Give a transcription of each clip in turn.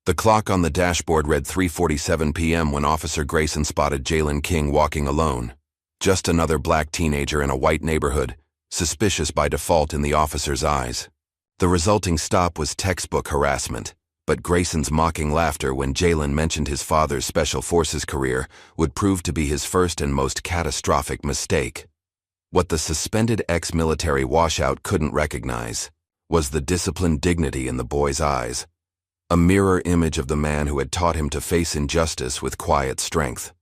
The clock on the dashboard read 3:47 p.m. when Officer Grayson spotted Jalen King walking alone. Just another black teenager in a white neighborhood, suspicious by default in the officer's eyes. The resulting stop was textbook harassment, but Grayson's mocking laughter when Jalen mentioned his father's Special Forces career would prove to be his first and most catastrophic mistake. What the suspended ex-military washout couldn't recognize was the disciplined dignity in the boy's eyes, a mirror image of the man who had taught him to face injustice with quiet strength.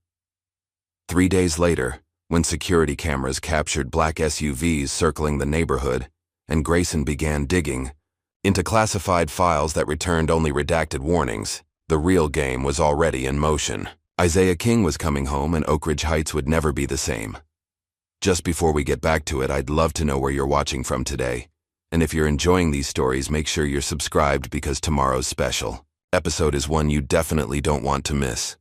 3 days later, when security cameras captured black SUVs circling the neighborhood, and Grayson began digging into classified files that returned only redacted warnings, the real game was already in motion. Isaiah King was coming home, and Oak Ridge Heights would never be the same. Just before we get back to it, I'd love to know where you're watching from today. And if you're enjoying these stories, make sure you're subscribed because tomorrow's special episode is one you definitely don't want to miss.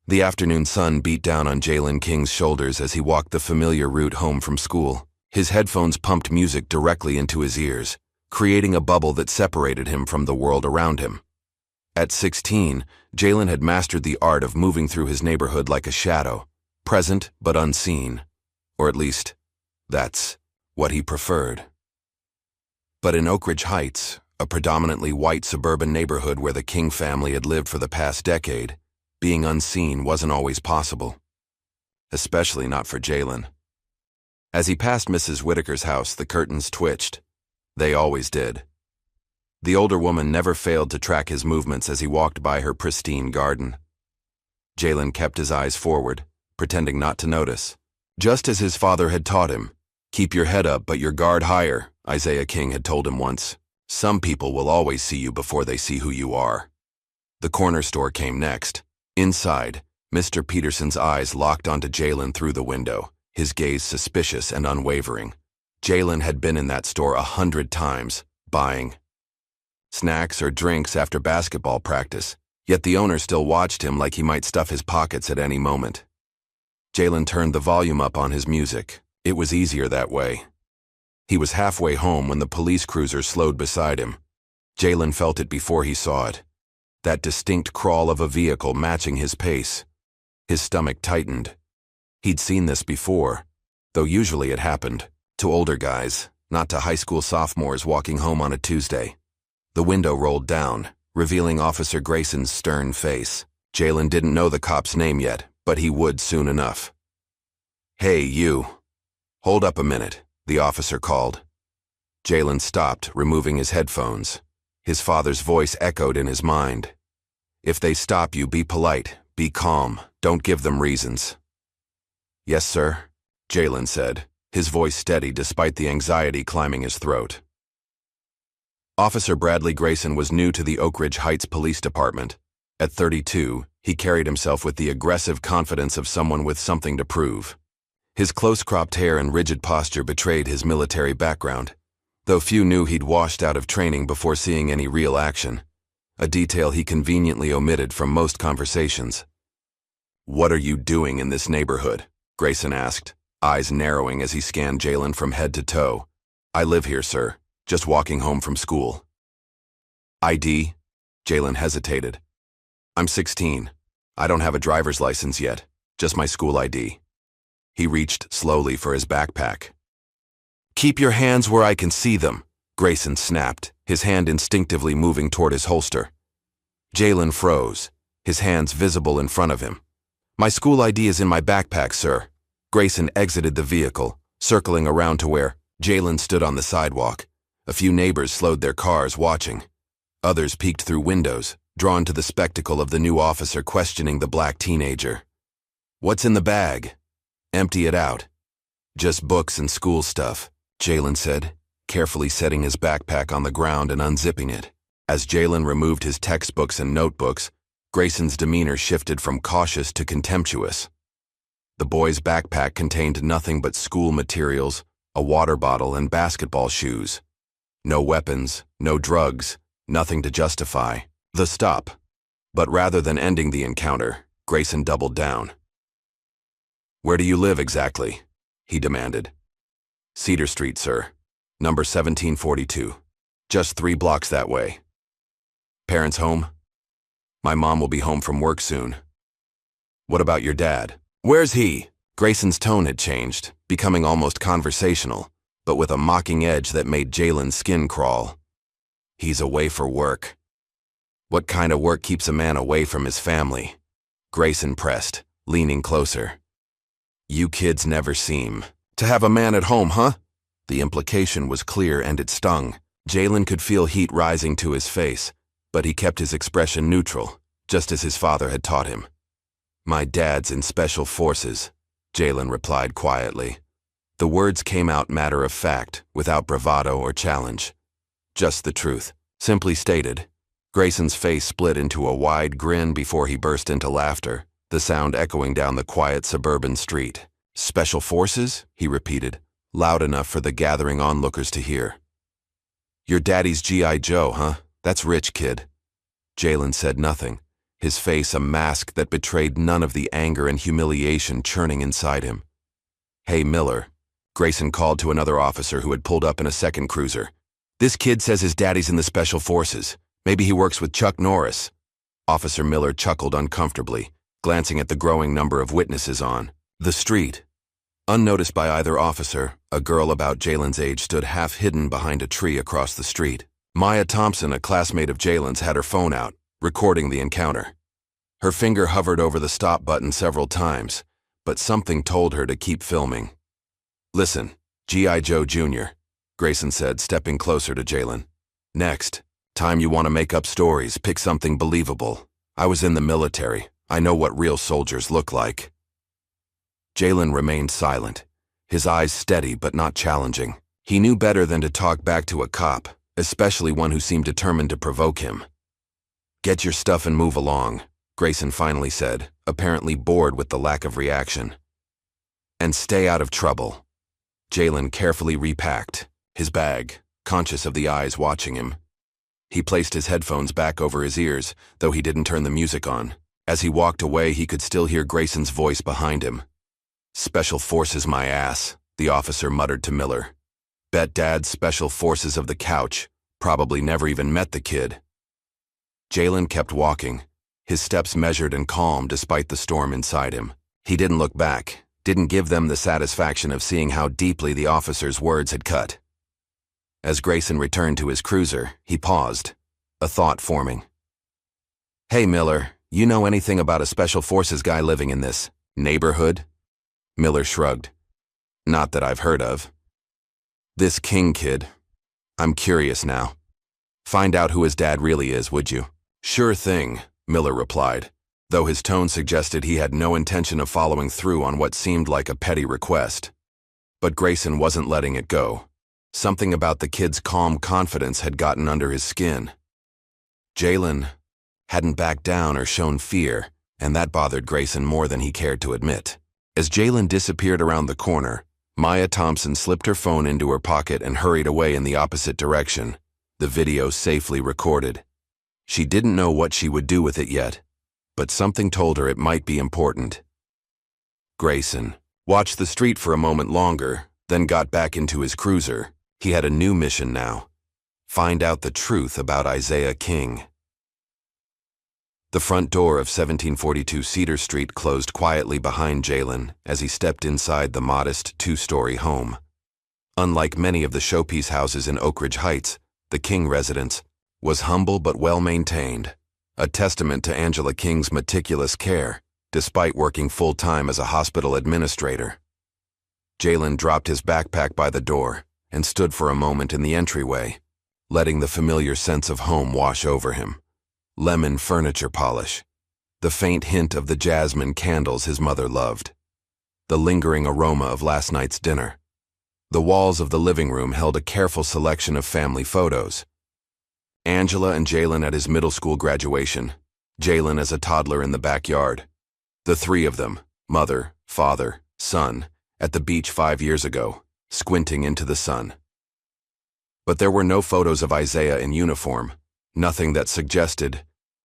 The afternoon sun beat down on Jalen King's shoulders as he walked the familiar route home from school. His headphones pumped music directly into his ears, creating a bubble that separated him from the world around him. At 16, Jalen had mastered the art of moving through his neighborhood like a shadow, present but unseen. Or at least, that's what he preferred. But in Oak Ridge Heights, a predominantly white suburban neighborhood where the King family had lived for the past decade, being unseen wasn't always possible. Especially not for Jalen. As he passed Mrs. Whitaker's house, the curtains twitched. They always did. The older woman never failed to track his movements as he walked by her pristine garden. Jalen kept his eyes forward, pretending not to notice. Just as his father had taught him, "Keep your head up, but your guard higher," Isaiah King had told him once. "Some people will always see you before they see who you are." The corner store came next. Inside, Mr. Peterson's eyes locked onto Jalen through the window, his gaze suspicious and unwavering. Jalen had been in that store 100 times, buying snacks or drinks after basketball practice, yet the owner still watched him like he might stuff his pockets at any moment. Jalen turned the volume up on his music. It was easier that way. He was halfway home when the police cruiser slowed beside him. Jalen felt it before he saw it. That distinct crawl of a vehicle matching his pace. His stomach tightened. He'd seen this before, though usually it happened to older guys, not to high school sophomores walking home on a Tuesday. The window rolled down, revealing Officer Grayson's stern face. Jalen didn't know the cop's name yet, but he would soon enough. "Hey, you. Hold up a minute," the officer called. Jalen stopped, removing his headphones. His father's voice echoed in his mind. "If they stop you, be polite, be calm, don't give them reasons." "Yes, sir," Jalen said, his voice steady despite the anxiety climbing his throat. Officer Bradley Grayson was new to the Oak Ridge Heights Police Department. At 32, he carried himself with the aggressive confidence of someone with something to prove. His close-cropped hair and rigid posture betrayed his military background, though few knew he'd washed out of training before seeing any real action, a detail he conveniently omitted from most conversations. "What are you doing in this neighborhood?" Grayson asked, eyes narrowing as he scanned Jalen from head to toe. "I live here, sir. Just walking home from school." "ID?" Jalen hesitated. "I'm 16. I don't have a driver's license yet, just my school ID." He reached slowly for his backpack. "Keep your hands where I can see them," Grayson snapped, his hand instinctively moving toward his holster. Jalen froze, his hands visible in front of him. "My school ID is in my backpack, sir." Grayson exited the vehicle, circling around to where Jalen stood on the sidewalk. A few neighbors slowed their cars, watching. Others peeked through windows, drawn to the spectacle of the new officer questioning the black teenager. "What's in the bag?" "Empty it out." "Just books and school stuff," Jalen said, carefully setting his backpack on the ground and unzipping it. As Jalen removed his textbooks and notebooks, Grayson's demeanor shifted from cautious to contemptuous. The boy's backpack contained nothing but school materials, a water bottle, and basketball shoes. No weapons, no drugs, nothing to justify the stop. But rather than ending the encounter, Grayson doubled down. "Where do you live exactly?" he demanded. "Cedar Street, sir. Number 1742. Just 3 blocks that way." Parents home? My mom will be home from work soon. What about your dad? Where's he? Grayson's tone had changed, becoming almost conversational, but with a mocking edge that made Jalen's skin crawl. He's away for work. What kind of work keeps a man away from his family? Grayson pressed, leaning closer. You kids never seem to have a man at home, huh? The implication was clear and it stung. Jalen could feel heat rising to his face, but he kept his expression neutral, just as his father had taught him. My dad's in Special Forces, Jalen replied quietly. The words came out matter of fact, without bravado or challenge. Just the truth, simply stated. Grayson's face split into a wide grin before he burst into laughter, the sound echoing down the quiet suburban street. Special Forces? He repeated, loud enough for the gathering onlookers to hear. Your daddy's G.I. Joe, huh? That's rich, kid. Jalen said nothing, his face a mask that betrayed none of the anger and humiliation churning inside him. Hey, Miller, Grayson called to another officer who had pulled up in a second cruiser. This kid says his daddy's in the Special Forces. Maybe he works with Chuck Norris. Officer Miller chuckled uncomfortably, glancing at the growing number of witnesses on the street. Unnoticed by either officer, a girl about Jalen's age stood half hidden behind a tree across the street. Maya Thompson, a classmate of Jalen's, had her phone out, recording the encounter. Her finger hovered over the stop button several times, but something told her to keep filming. Listen, G.I. Joe Jr., Grayson said, stepping closer to Jalen. Next time you want to make up stories, pick something believable. I was in the military. I know what real soldiers look like. Jalen remained silent, his eyes steady but not challenging. He knew better than to talk back to a cop, especially one who seemed determined to provoke him. Get your stuff and move along, Grayson finally said, apparently bored with the lack of reaction. And stay out of trouble. Jalen carefully repacked his bag, conscious of the eyes watching him. He placed his headphones back over his ears, though he didn't turn the music on. As he walked away, he could still hear Grayson's voice behind him. Special Forces my ass, the officer muttered to Miller. Bet Dad's Special Forces of the couch, probably never even met the kid. Jalen kept walking, his steps measured and calm despite the storm inside him. He didn't look back, didn't give them the satisfaction of seeing how deeply the officer's words had cut. As Grayson returned to his cruiser, he paused, a thought forming. Hey, Miller, you know anything about a Special Forces guy living in this neighborhood? Miller shrugged. Not that I've heard of. This King kid. I'm curious now. Find out who his dad really is, would you? Sure thing, Miller replied, though his tone suggested he had no intention of following through on what seemed like a petty request. But Grayson wasn't letting it go. Something about the kid's calm confidence had gotten under his skin. Jalen hadn't backed down or shown fear, and that bothered Grayson more than he cared to admit. As Jalen disappeared around the corner, Maya Thompson slipped her phone into her pocket and hurried away in the opposite direction, the video safely recorded. She didn't know what she would do with it yet, but something told her it might be important. Grayson watched the street for a moment longer, then got back into his cruiser. He had a new mission now. Find out the truth about Isaiah King. The front door of 1742 Cedar Street closed quietly behind Jalen as he stepped inside the modest two-story home. Unlike many of the showpiece houses in Oak Ridge Heights, the King residence was humble but well-maintained, a testament to Angela King's meticulous care, despite working full-time as a hospital administrator. Jalen dropped his backpack by the door and stood for a moment in the entryway, letting the familiar sense of home wash over him. Lemon furniture polish, the faint hint of the jasmine candles his mother loved, the lingering aroma of last night's dinner. The walls of the living room held a careful selection of family photos. Angela and Jalen at his middle school graduation, Jalen as a toddler in the backyard, the three of them, mother, father, son, at the beach 5 years ago, squinting into the sun. But there were no photos of Isaiah in uniform, nothing that suggested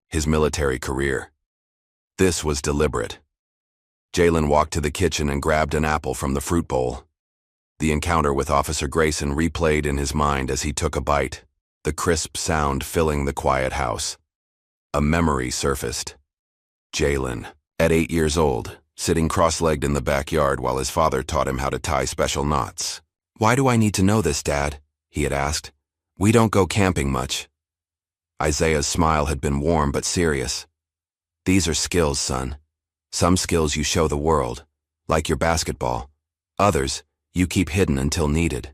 his military career. This was deliberate. Jalen walked to the kitchen and grabbed an apple from the fruit bowl. The encounter with Officer Grayson replayed in his mind as he took a bite, the crisp sound filling the quiet house. A memory surfaced. Jalen, at 8 years old, sitting cross-legged in the backyard while his father taught him how to tie special knots. "Why do I need to know this, Dad?" he had asked. "We don't go camping much." Isaiah's smile had been warm but serious. "These are skills, son. Some skills you show the world, like your basketball. Others, you keep hidden until needed.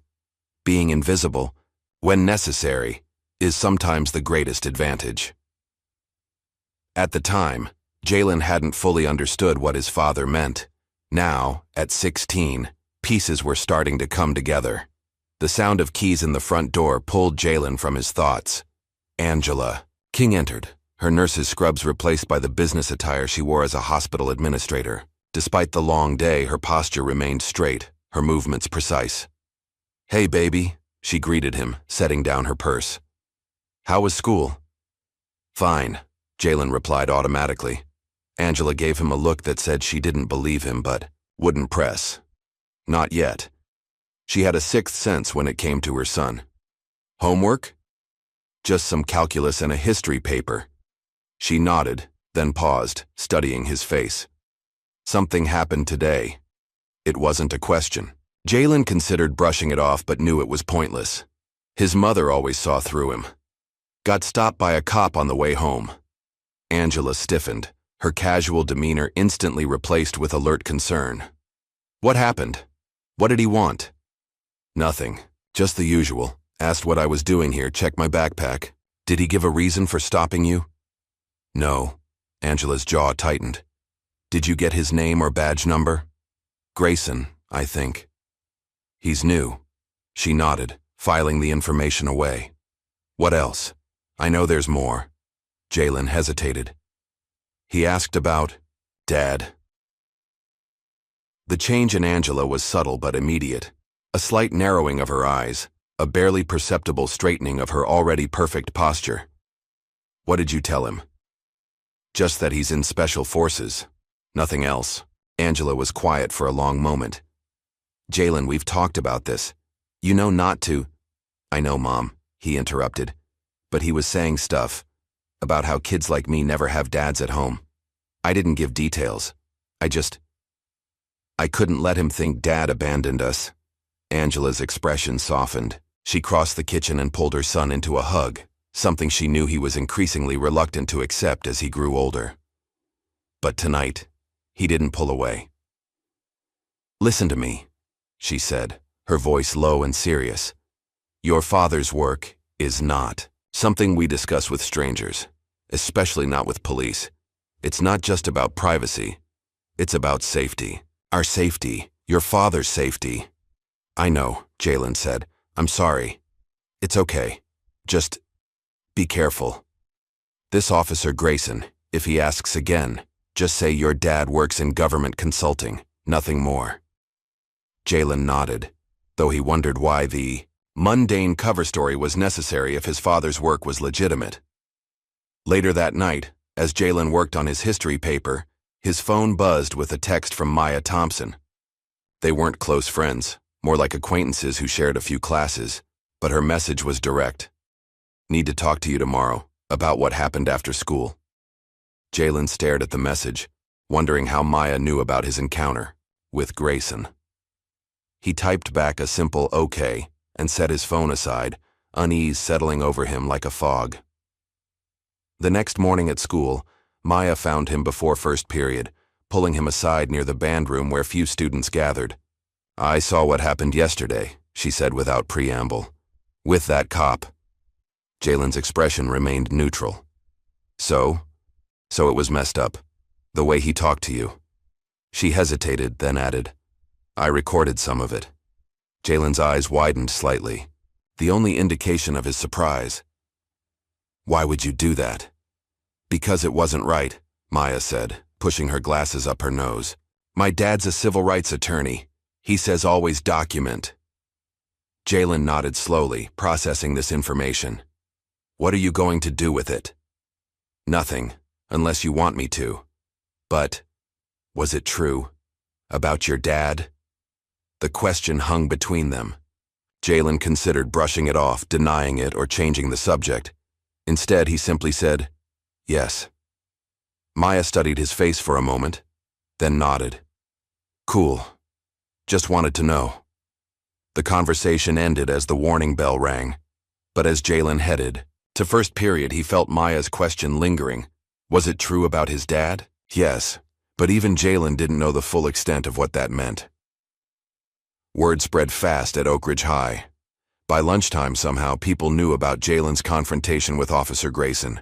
Being invisible, when necessary, is sometimes the greatest advantage." At the time, Jalen hadn't fully understood what his father meant. Now, at 16, pieces were starting to come together. The sound of keys in the front door pulled Jalen from his thoughts. Angela King entered, her nurse's scrubs replaced by the business attire she wore as a hospital administrator. Despite the long day, her posture remained straight, her movements precise. "Hey, baby," she greeted him, setting down her purse. "How was school?" "Fine," Jalen replied automatically. Angela gave him a look that said she didn't believe him but wouldn't press. Not yet. She had a sixth sense when it came to her son. "Homework?" "Just some calculus and a history paper." She nodded, then paused, studying his face. "Something happened today." It wasn't a question. Jalen considered brushing it off but knew it was pointless. His mother always saw through him. "Got stopped by a cop on the way home." Angela stiffened, her casual demeanor instantly replaced with alert concern. "What happened? What did he want?" "Nothing. Just the usual. Asked what I was doing here, checked my backpack. Did he give a reason for stopping you?" "No." Angela's jaw tightened. "Did you get his name or badge number?" "Grayson, I think." "He's new." She nodded, filing the information away. "What else? I know there's more." Jalen hesitated. "He asked about Dad." The change in Angela was subtle but immediate. A slight narrowing of her eyes, a barely perceptible straightening of her already perfect posture. "What did you tell him?" "Just that he's in special forces. Nothing else." Angela was quiet for a long moment. "Jalen, we've talked about this. You know not to—" "I know, Mom," he interrupted. But he was saying stuff about how kids like me never have dads at home. I didn't give details. I couldn't let him think Dad abandoned us." Angela's expression softened. She crossed the kitchen and pulled her son into a hug, something she knew he was increasingly reluctant to accept as he grew older. But tonight, he didn't pull away. "Listen to me," she said, her voice low and serious. "Your father's work is not something we discuss with strangers, especially not with police. It's not just about privacy. It's about safety. Our safety. Your father's safety." "I know," Jalen said. "I'm sorry." "It's okay. Just be careful. This Officer Grayson, if he asks again, just say your dad works in government consulting, nothing more." Jalen nodded, though he wondered why the mundane cover story was necessary if his father's work was legitimate. Later that night, as Jalen worked on his history paper, his phone buzzed with a text from Maya Thompson. They weren't close friends, more like acquaintances who shared a few classes, but her message was direct. "Need to talk to you tomorrow about what happened after school." Jalen stared at the message, wondering how Maya knew about his encounter with Grayson. He typed back a simple "okay" and set his phone aside, unease settling over him like a fog. The next morning at school, Maya found him before first period, pulling him aside near the band room where few students gathered. "I saw what happened yesterday," she said without preamble. "With that cop." Jalen's expression remained neutral. So it was messed up. The way he talked to you." She hesitated, then added, "I recorded some of it." Jalen's eyes widened slightly, the only indication of his surprise. "Why would you do that?" "Because it wasn't right," Maya said, pushing her glasses up her nose. "My dad's a civil rights attorney. He says always document." Jalen nodded slowly, processing this information. "What are you going to do with it?" "Nothing, unless you want me to." "But, was it true? About your dad?" The question hung between them. Jalen considered brushing it off, denying it, or changing the subject. Instead, he simply said, Yes. Maya studied his face for a moment, then nodded. Cool. Just wanted to know. The conversation ended as the warning bell rang, but as Jalen headed to first period, he felt Maya's question lingering. Was it true about his dad? Yes, but even Jalen didn't know the full extent of what that meant. Word spread fast at Oak Ridge High. By lunchtime, somehow, people knew about Jalen's confrontation with Officer Grayson.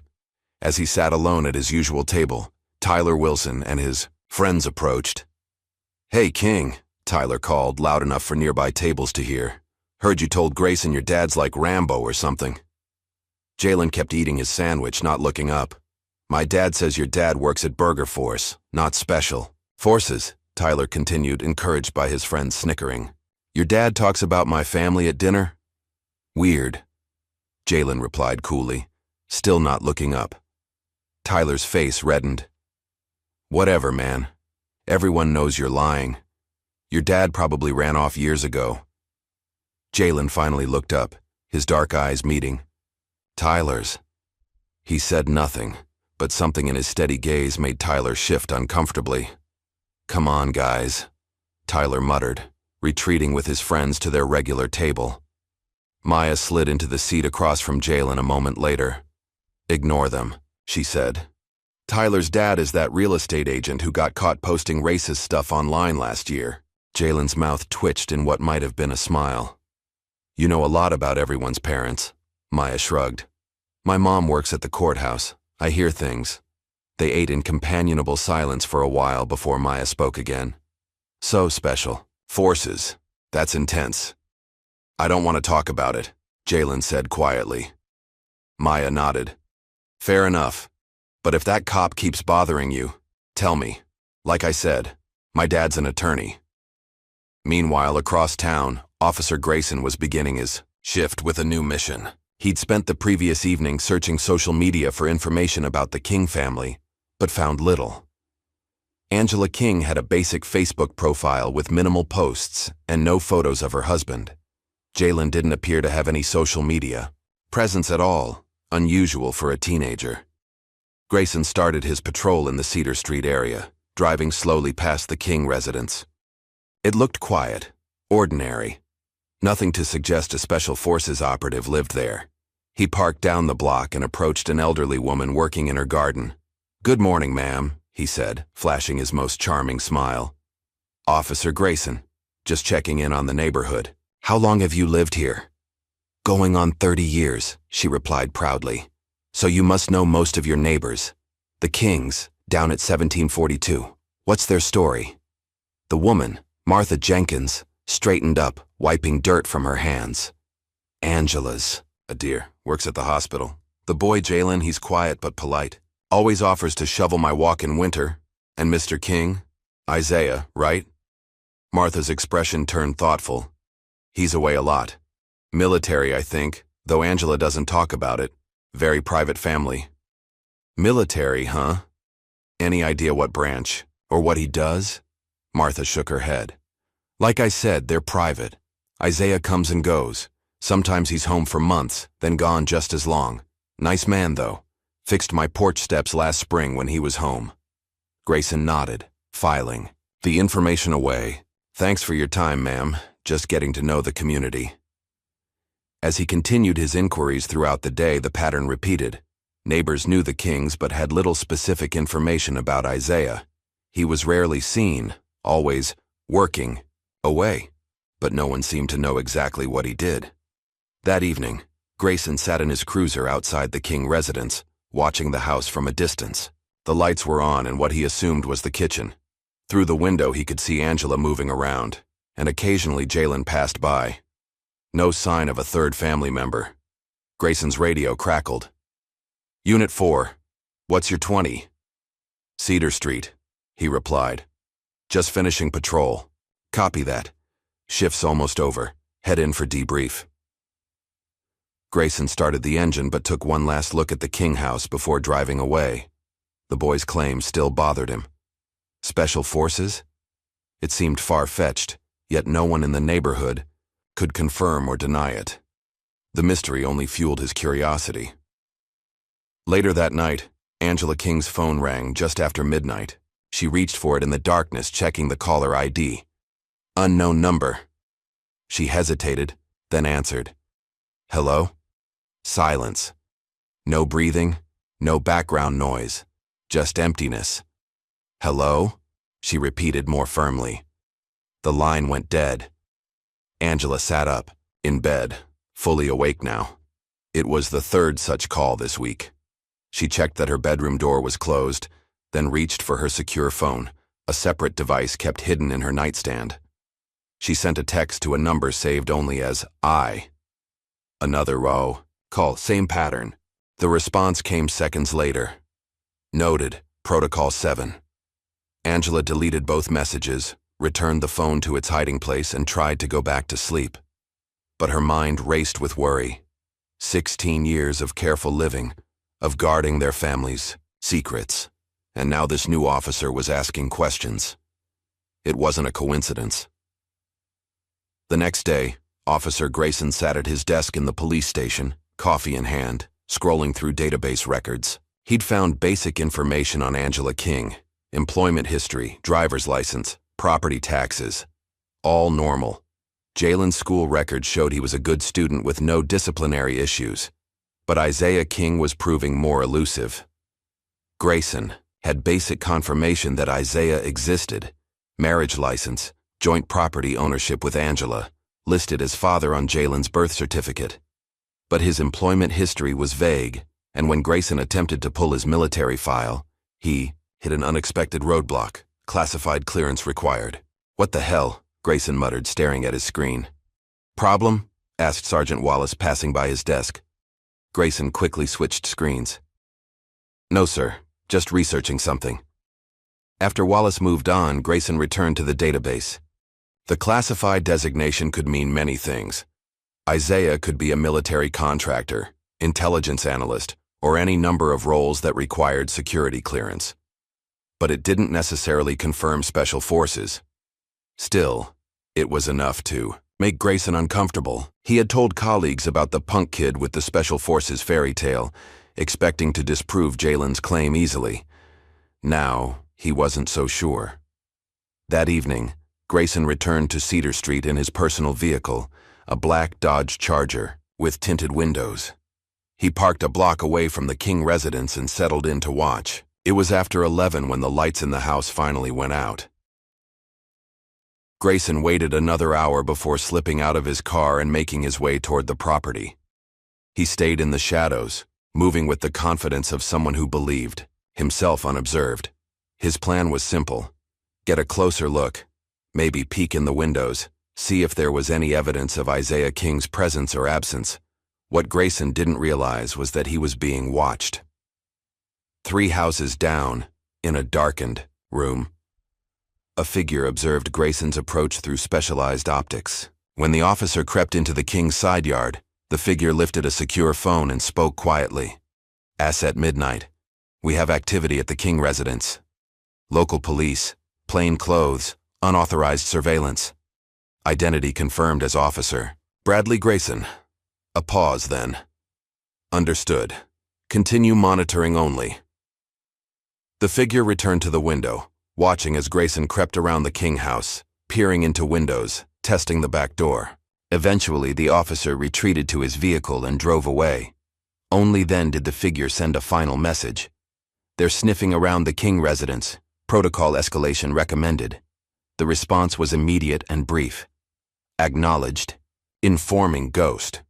As he sat alone at his usual table, Tyler Wilson and his friends approached. "Hey, King," Tyler called, loud enough for nearby tables to hear. "Heard you told Grayson your dad's like Rambo or something." Jalen kept eating his sandwich, not looking up. "My dad says your dad works at Burger Force, not Special Forces," Tyler continued, encouraged by his friends snickering. "Your dad talks about my family at dinner?" "Weird," Jalen replied coolly, still not looking up. Tyler's face reddened. "Whatever, man. Everyone knows you're lying. Your dad probably ran off years ago." Jalen finally looked up, his dark eyes meeting. "Tyler's." He said nothing, but something in his steady gaze made Tyler shift uncomfortably. "Come on, guys," Tyler muttered, retreating with his friends to their regular table. Maya slid into the seat across from Jalen a moment later. "Ignore them," she said. "Tyler's dad is that real estate agent who got caught posting racist stuff online last year." Jalen's mouth twitched in what might have been a smile. "You know a lot about everyone's parents," Maya shrugged. "My mom works at the courthouse. I hear things." They ate in companionable silence for a while before Maya spoke again. "So Special Forces. That's intense." "I don't want to talk about it," Jalen said quietly. Maya nodded. "Fair enough. But if that cop keeps bothering you, tell me. Like I said, my dad's an attorney." Meanwhile, across town, Officer Grayson was beginning his shift with a new mission. He'd spent the previous evening searching social media for information about the King family, but found little. Angela King had a basic Facebook profile with minimal posts and no photos of her husband. Jalen didn't appear to have any social media presence at all, unusual for a teenager. Grayson started his patrol in the Cedar Street area, driving slowly past the King residence. It looked quiet, ordinary. Nothing to suggest a Special Forces operative lived there. He parked down the block and approached an elderly woman working in her garden. "Good morning, ma'am," he said, flashing his most charming smile. "Officer Grayson, just checking in on the neighborhood. How long have you lived here?" "Going on 30 years, she replied proudly. "So you must know most of your neighbors. The Kings, down at 1742. What's their story?" The woman, Martha Jenkins, straightened up, wiping dirt from her hands. "Angela's a dear, works at the hospital. The boy Jalen, he's quiet but polite. Always offers to shovel my walk in winter. And Mr. King? Isaiah, right?" Martha's expression turned thoughtful. "He's away a lot. Military, I think, though Angela doesn't talk about it. Very private family." "Military, huh? Any idea what branch, or what he does?" Martha shook her head. "Like I said, they're private. Isaiah comes and goes. Sometimes he's home for months, then gone just as long. Nice man, though. Fixed my porch steps last spring when he was home." Grayson nodded, filing the information away. "Thanks for your time, ma'am. Just getting to know the community." As he continued his inquiries throughout the day, the pattern repeated. Neighbors knew the Kings but had little specific information about Isaiah. He was rarely seen, always working, away, but no one seemed to know exactly what he did. That evening, Grayson sat in his cruiser outside the King residence, watching the house from a distance. The lights were on in what he assumed was the kitchen. Through the window he could see Angela moving around, and occasionally Jalen passed by. No sign of a third family member. Grayson's radio crackled. "Unit 4, what's your 20? "Cedar Street," he replied. "Just finishing patrol. Copy that. Shift's almost over. Head in for debrief." Grayson started the engine but took one last look at the King house before driving away. The boy's claim still bothered him. Special Forces? It seemed far-fetched, yet no one in the neighborhood could confirm or deny it. The mystery only fueled his curiosity. Later that night, Angela King's phone rang just after midnight. She reached for it in the darkness, checking the caller ID. Unknown number. She hesitated, then answered. Hello? Silence. No breathing, no background noise, just emptiness. Hello? She repeated more firmly. The line went dead. Angela sat up, in bed, fully awake now. It was the third such call this week. She checked that her bedroom door was closed, then reached for her secure phone, a separate device kept hidden in her nightstand. She sent a text to a number saved only as I. Another row. Call, same pattern. The response came seconds later. Noted, Protocol 7. Angela deleted both messages, returned the phone to its hiding place, and tried to go back to sleep. But her mind raced with worry. 16 years of careful living, of guarding their family's secrets, and now this new officer was asking questions. It wasn't a coincidence. The next day, Officer Grayson sat at his desk in the police station, coffee in hand, scrolling through database records. He'd found basic information on Angela King: employment history, driver's license, property taxes. All normal. Jalen's school records showed he was a good student with no disciplinary issues. But Isaiah King was proving more elusive. Grayson had basic confirmation that Isaiah existed: marriage license, joint property ownership with Angela, listed as father on Jalen's birth certificate. But his employment history was vague, and when Grayson attempted to pull his military file, he hit an unexpected roadblock: classified clearance required. What the hell? Grayson muttered, staring at his screen. Problem? Asked Sergeant Wallace, passing by his desk. Grayson quickly switched screens. No, sir. Just researching something. After Wallace moved on, Grayson returned to the database. The classified designation could mean many things. Isaiah could be a military contractor, intelligence analyst, or any number of roles that required security clearance. But it didn't necessarily confirm special forces. Still, it was enough to make Grayson uncomfortable. He had told colleagues about the punk kid with the special forces fairy tale, expecting to disprove Jalen's claim easily. Now, he wasn't so sure. That evening, Grayson returned to Cedar Street in his personal vehicle, a black Dodge Charger with tinted windows. He parked a block away from the King residence and settled in to watch. It was after 11 when the lights in the house finally went out. Grayson waited another hour before slipping out of his car and making his way toward the property. He stayed in the shadows, moving with the confidence of someone who believed, himself unobserved. His plan was simple: get a closer look, maybe peek in the windows, see if there was any evidence of Isaiah King's presence or absence. What Grayson didn't realize was that he was being watched. 3 houses down, in a darkened room, a figure observed Grayson's approach through specialized optics. When the officer crept into the King's side yard, the figure lifted a secure phone and spoke quietly. As at midnight, we have activity at the King residence. Local police, plain clothes, unauthorized surveillance. Identity confirmed as Officer Bradley Grayson. A pause then. Understood. Continue monitoring only. The figure returned to the window, watching as Grayson crept around the King house, peering into windows, testing the back door. Eventually, the officer retreated to his vehicle and drove away. Only then did the figure send a final message. They're sniffing around the King residence. Protocol escalation recommended. The response was immediate and brief. Acknowledged. Informing Ghost.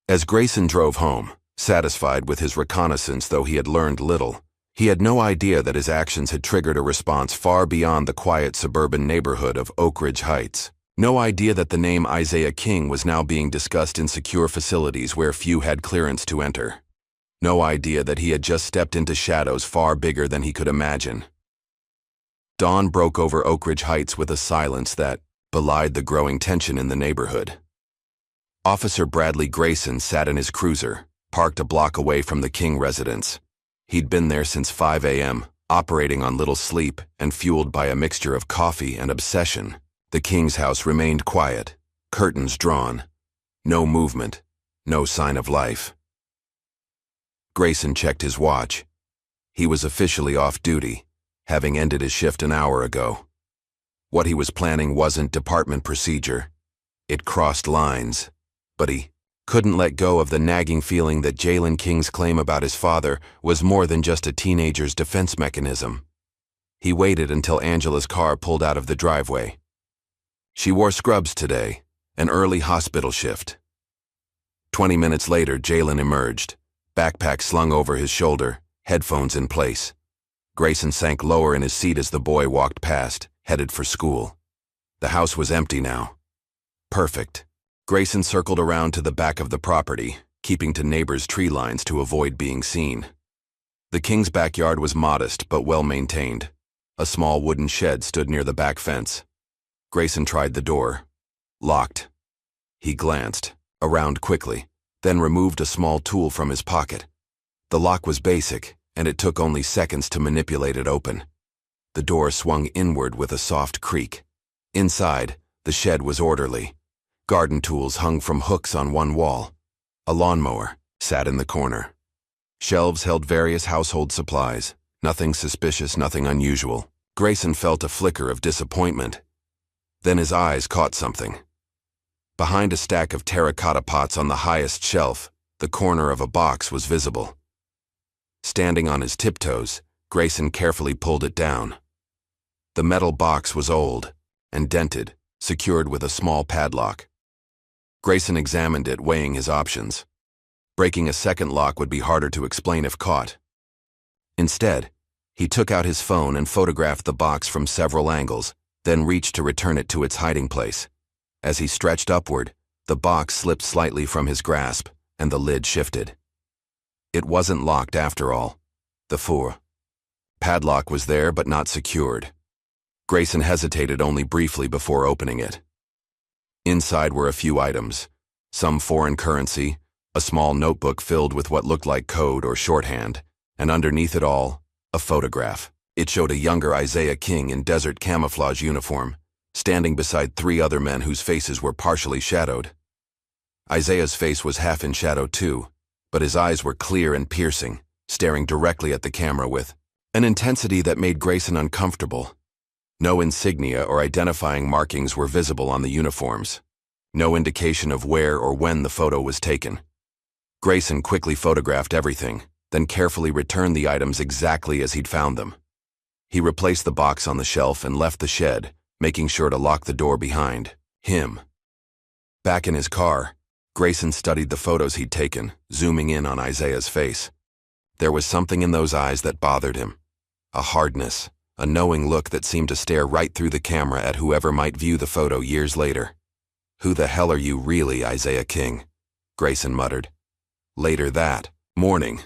As Grayson drove home, satisfied with his reconnaissance though he had learned little, he had no idea that his actions had triggered a response far beyond the quiet suburban neighborhood of Oak Ridge Heights. No idea that the name Isaiah King was now being discussed in secure facilities where few had clearance to enter. No idea that he had just stepped into shadows far bigger than he could imagine. Dawn broke over Oak Ridge Heights with a silence that belied the growing tension in the neighborhood. Officer Bradley Grayson sat in his cruiser, parked a block away from the King residence. He'd been there since 5 a.m., operating on little sleep and fueled by a mixture of coffee and obsession. The King's house remained quiet, curtains drawn. No movement, no sign of life. Grayson checked his watch. He was officially off duty, having ended his shift an hour ago. What he was planning wasn't department procedure. It crossed lines, but he couldn't let go of the nagging feeling that Jalen King's claim about his father was more than just a teenager's defense mechanism. He waited until Angela's car pulled out of the driveway. She wore scrubs today, an early hospital shift. 20 minutes later, Jalen emerged, backpack slung over his shoulder, headphones in place. Grayson sank lower in his seat as the boy walked past, headed for school. The house was empty now. Perfect. Grayson circled around to the back of the property, keeping to neighbors' tree lines to avoid being seen. The King's backyard was modest but well-maintained. A small wooden shed stood near the back fence. Grayson tried the door. Locked. He glanced around quickly, then removed a small tool from his pocket. The lock was basic, and it took only seconds to manipulate it open. The door swung inward with a soft creak. Inside, the shed was orderly. Garden tools hung from hooks on one wall. A lawnmower sat in the corner. Shelves held various household supplies. Nothing suspicious, nothing unusual. Grayson felt a flicker of disappointment. Then his eyes caught something. Behind a stack of terracotta pots on the highest shelf, the corner of a box was visible. Standing on his tiptoes, Grayson carefully pulled it down. The metal box was old and dented, secured with a small padlock. Grayson examined it, weighing his options. Breaking a second lock would be harder to explain if caught. Instead, he took out his phone and photographed the box from several angles, then reached to return it to its hiding place. As he stretched upward, the box slipped slightly from his grasp, and the lid shifted. It wasn't locked after all. The padlock was there but not secured. Grayson hesitated only briefly before opening it. Inside were a few items, some foreign currency, a small notebook filled with what looked like code or shorthand, and underneath it all, a photograph. It showed a younger Isaiah King in desert camouflage uniform, standing beside 3 other men whose faces were partially shadowed. Isaiah's face was half in shadow too, but his eyes were clear and piercing, staring directly at the camera with an intensity that made Grayson uncomfortable. No insignia or identifying markings were visible on the uniforms. No indication of where or when the photo was taken. Grayson quickly photographed everything, then carefully returned the items exactly as he'd found them. He replaced the box on the shelf and left the shed, making sure to lock the door behind him. Back in his car, Grayson studied the photos he'd taken, zooming in on Isaiah's face. There was something in those eyes that bothered him. A hardness, a knowing look that seemed to stare right through the camera at whoever might view the photo years later. "Who the hell are you really, Isaiah King?" Grayson muttered. Later that morning,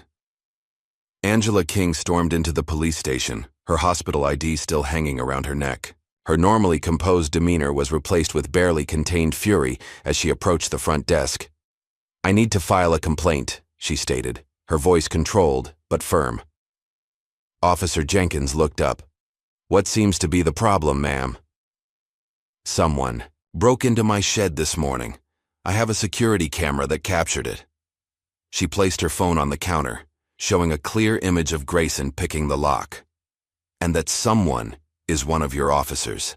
Angela King stormed into the police station, her hospital ID still hanging around her neck. Her normally composed demeanor was replaced with barely contained fury as she approached the front desk. "I need to file a complaint," she stated, her voice controlled but firm. Officer Jenkins looked up. "What seems to be the problem, ma'am?" "Someone broke into my shed this morning. I have a security camera that captured it." She placed her phone on the counter, showing a clear image of Grayson picking the lock. "And that someone is one of your officers."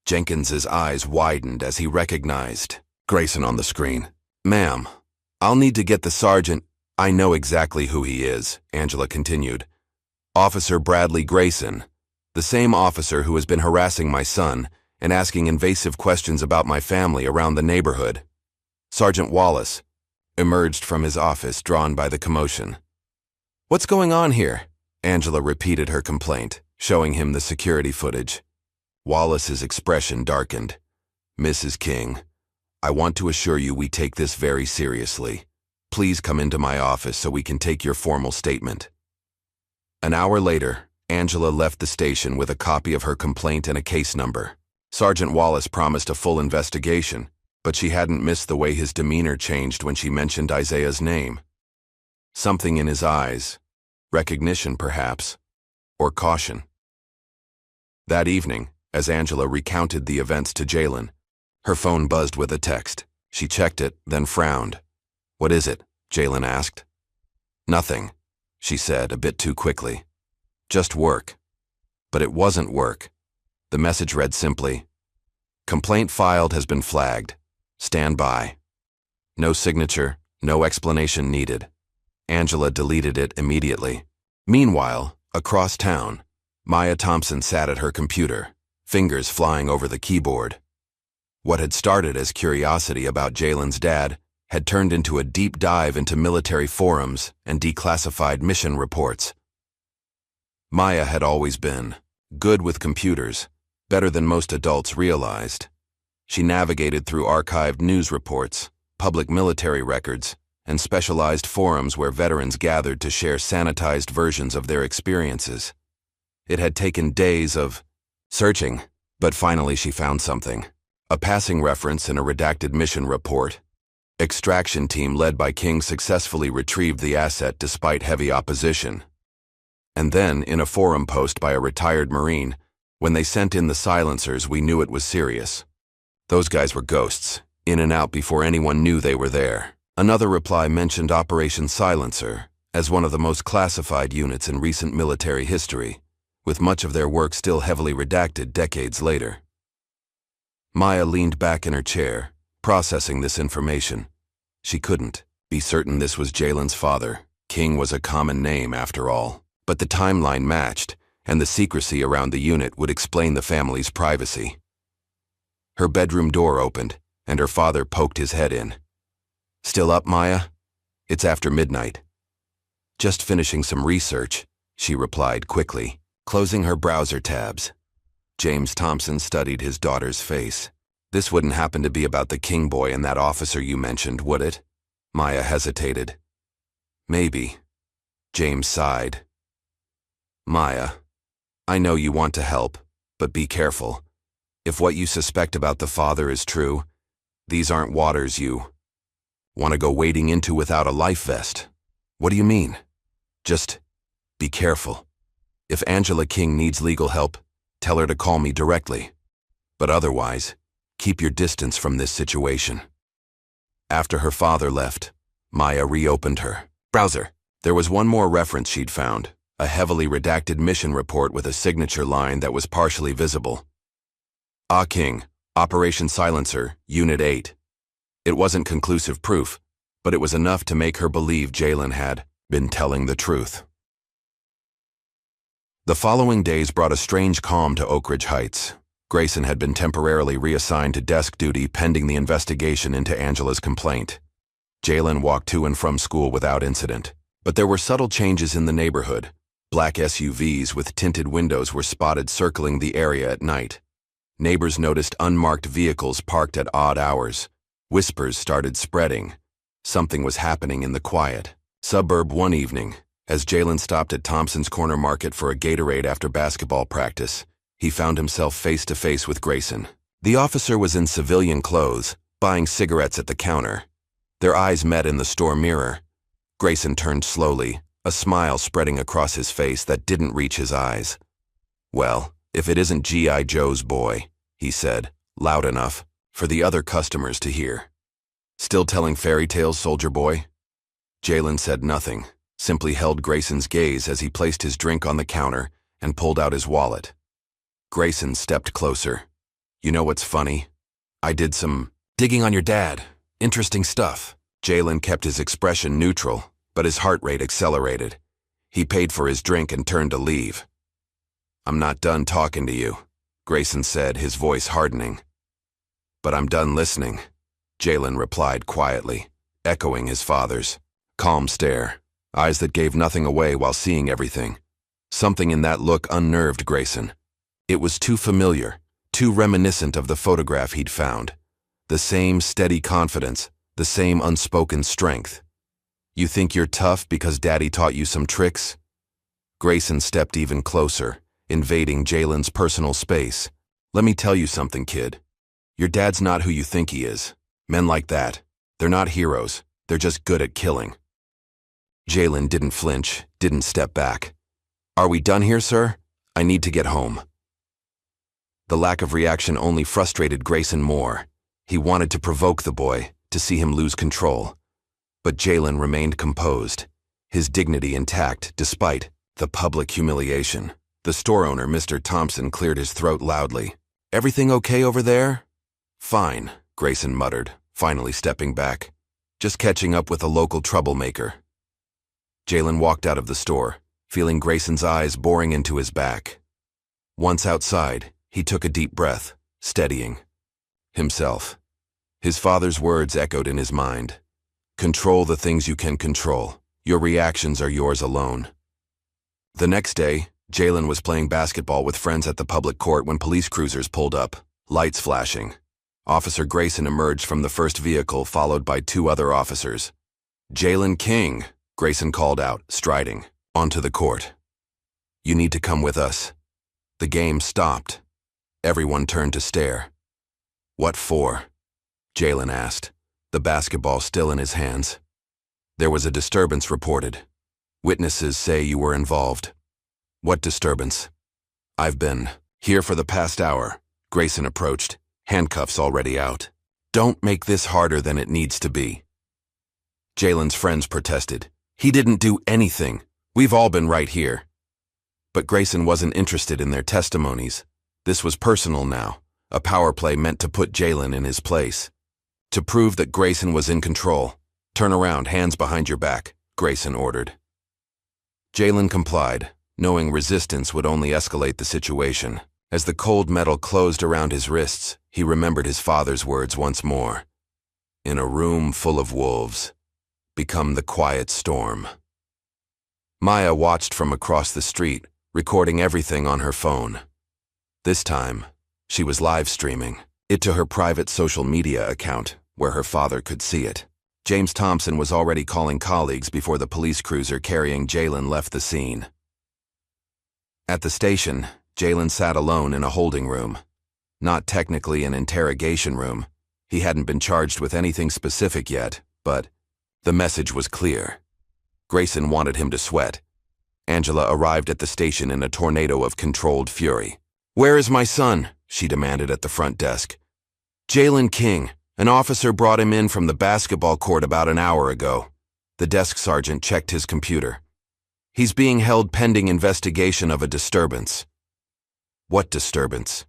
Jenkins's eyes widened as he recognized Grayson on the screen. "Ma'am, I'll need to get the sergeant." "I know exactly who he is," Angela continued. "Officer Bradley Grayson, the same officer who has been harassing my son and asking invasive questions about my family around the neighborhood." Sergeant Wallace emerged from his office, drawn by the commotion. "What's going on here?" Angela repeated her complaint, showing him the security footage. Wallace's expression darkened. "Mrs. King, I want to assure you we take this very seriously. Please come into my office so we can take your formal statement." An hour later, Angela left the station with a copy of her complaint and a case number. Sergeant Wallace promised a full investigation, but she hadn't missed the way his demeanor changed when she mentioned Isaiah's name. Something in his eyes, recognition perhaps, or caution. That evening, as Angela recounted the events to Jalen, her phone buzzed with a text. She checked it, then frowned. "What is it?" Jalen asked. "Nothing," she said, a bit too quickly. Just work. But it wasn't work. The message read simply, "Complaint filed has been flagged. Stand by." No signature, no explanation needed. Angela deleted it immediately. Meanwhile, across town, Maya Thompson sat at her computer, fingers flying over the keyboard. What had started as curiosity about Jalen's dad had turned into a deep dive into military forums and declassified mission reports. Maya had always been good with computers, better than most adults realized. She navigated through archived news reports, public military records, and specialized forums where veterans gathered to share sanitized versions of their experiences. It had taken days of searching, but finally she found something. A passing reference in a redacted mission report. Extraction team led by King successfully retrieved the asset despite heavy opposition. And then, in a forum post by a retired Marine, when they sent in the silencers, we knew it was serious. Those guys were ghosts, in and out before anyone knew they were there. Another reply mentioned Operation Silencer as one of the most classified units in recent military history, with much of their work still heavily redacted decades later. Maya leaned back in her chair, processing this information. She couldn't be certain this was Jalen's father. King was a common name, after all. But the timeline matched, and the secrecy around the unit would explain the family's privacy. Her bedroom door opened, and her father poked his head in. "Still up, Maya? It's after midnight." "Just finishing some research," she replied quickly, closing her browser tabs. James Thompson studied his daughter's face. "This wouldn't happen to be about the King boy and that officer you mentioned, would it?" Maya hesitated. "Maybe." James sighed. "Maya, I know you want to help, but be careful. If what you suspect about the father is true, these aren't waters you want to go wading into without a life vest." "What do you mean?" "Just be careful. If Angela King needs legal help, tell her to call me directly. But otherwise, keep your distance from this situation." After her father left, Maya reopened her browser. There was one more reference she'd found, a heavily redacted mission report with a signature line that was partially visible. "Ah King, Operation Silencer, Unit 8. It wasn't conclusive proof, but it was enough to make her believe Jalen had been telling the truth. The following days brought a strange calm to Oak Ridge Heights. Grayson had been temporarily reassigned to desk duty pending the investigation into Angela's complaint. Jalen walked to and from school without incident, but there were subtle changes in the neighborhood. Black SUVs with tinted windows were spotted circling the area at night. Neighbors noticed unmarked vehicles parked at odd hours. Whispers started spreading. Something was happening in the quiet suburb one evening. As Jalen stopped at Thompson's Corner Market for a Gatorade after basketball practice, he found himself face-to-face with Grayson. The officer was in civilian clothes, buying cigarettes at the counter. Their eyes met in the store mirror. Grayson turned slowly, a smile spreading across his face that didn't reach his eyes. "Well, if it isn't G.I. Joe's boy," he said, loud enough for the other customers to hear. "Still telling fairy tales, soldier boy?" Jalen said nothing, simply held Grayson's gaze as he placed his drink on the counter and pulled out his wallet. Grayson stepped closer. "You know what's funny? I did some digging on your dad. Interesting stuff." Jalen kept his expression neutral, but his heart rate accelerated. He paid for his drink and turned to leave. "I'm not done talking to you," Grayson said, his voice hardening. "But I'm done listening," Jalen replied quietly, echoing his father's calm stare, eyes that gave nothing away while seeing everything. Something in that look unnerved Grayson. It was too familiar, too reminiscent of the photograph he'd found. The same steady confidence, the same unspoken strength. "You think you're tough because Daddy taught you some tricks?" Grayson stepped even closer, invading Jalen's personal space. "Let me tell you something, kid. Your dad's not who you think he is. Men like that, they're not heroes. They're just good at killing." Jalen didn't flinch, didn't step back. "Are we done here, sir? I need to get home." The lack of reaction only frustrated Grayson more. He wanted to provoke the boy, to see him lose control. But Jalen remained composed. his dignity intact despite the public humiliation. The store owner, Mr. Thompson, cleared his throat loudly. "Everything okay over there?" "Fine," Grayson muttered, finally stepping back. "Just catching up with a local troublemaker." Jalen walked out of the store, feeling Grayson's eyes boring into his back. Once outside, he took a deep breath, steadying himself. His father's words echoed in his mind. "Control the things you can control. Your reactions are yours alone." The next day, Jalen was playing basketball with friends at the public court when police cruisers pulled up, lights flashing. Officer Grayson emerged from the first vehicle, followed by two other officers. "Jalen King," Grayson called out, striding onto the court. "You need to come with us." The game stopped. Everyone turned to stare. "What for?" Jalen asked, the basketball still in his hands. "There was a disturbance reported. Witnesses say you were involved." "What disturbance?" "I've been here for the past hour." Grayson approached, handcuffs already out. "Don't make this harder than it needs to be." Jalen's friends protested. "He didn't do anything. We've all been right here." But Grayson wasn't interested in their testimonies. This was personal now, a power play meant to put Jalen in his place. To prove that Grayson was in control, "Turn around, hands behind your back," Grayson ordered. Jalen complied, knowing resistance would only escalate the situation. As the cold metal closed around his wrists, he remembered his father's words once more. "In a room full of wolves, become the quiet storm." Maya watched from across the street, recording everything on her phone. This time, she was live streaming it to her private social media account, where her father could see it. James Thompson was already calling colleagues before the police cruiser carrying Jalen left the scene. At the station, Jalen sat alone in a holding room. Not technically an interrogation room. He hadn't been charged with anything specific yet, but the message was clear. Grayson wanted him to sweat. Angela arrived at the station in a tornado of controlled fury. "Where is my son?" she demanded at the front desk. "Jalen King. An officer brought him in from the basketball court about an hour ago." The desk sergeant checked his computer. "He's being held pending investigation of a disturbance." "What disturbance?"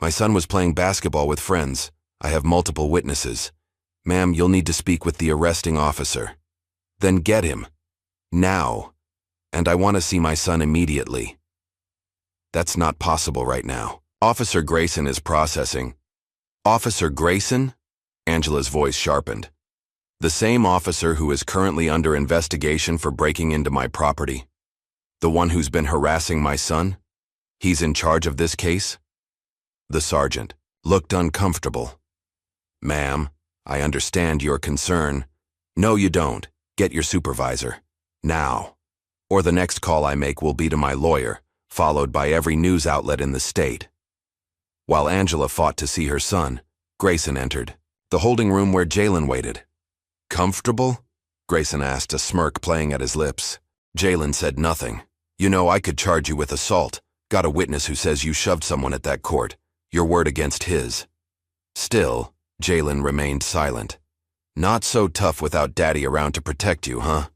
"My son was playing basketball with friends. I have multiple witnesses. Ma'am, you'll need to speak with the arresting officer." "Then get him. Now. And I want to see my son immediately." "That's not possible right now. Officer Grayson is processing." "Officer Grayson?" Angela's voice sharpened. "The same officer who is currently under investigation for breaking into my property. The one who's been harassing my son? He's in charge of this case?" The sergeant looked uncomfortable. "Ma'am, I understand your concern." "No, you don't. Get your supervisor. Now. Or the next call I make will be to my lawyer, followed by every news outlet in the state." While Angela fought to see her son, Grayson entered, the holding room where Jalen waited. "Comfortable?" Grayson asked, a smirk playing at his lips. Jalen said nothing. "You know, I could charge you with assault. Got a witness who says you shoved someone at that court. Your word against his." Still, Jalen remained silent. "Not so tough without Daddy around to protect you, huh?"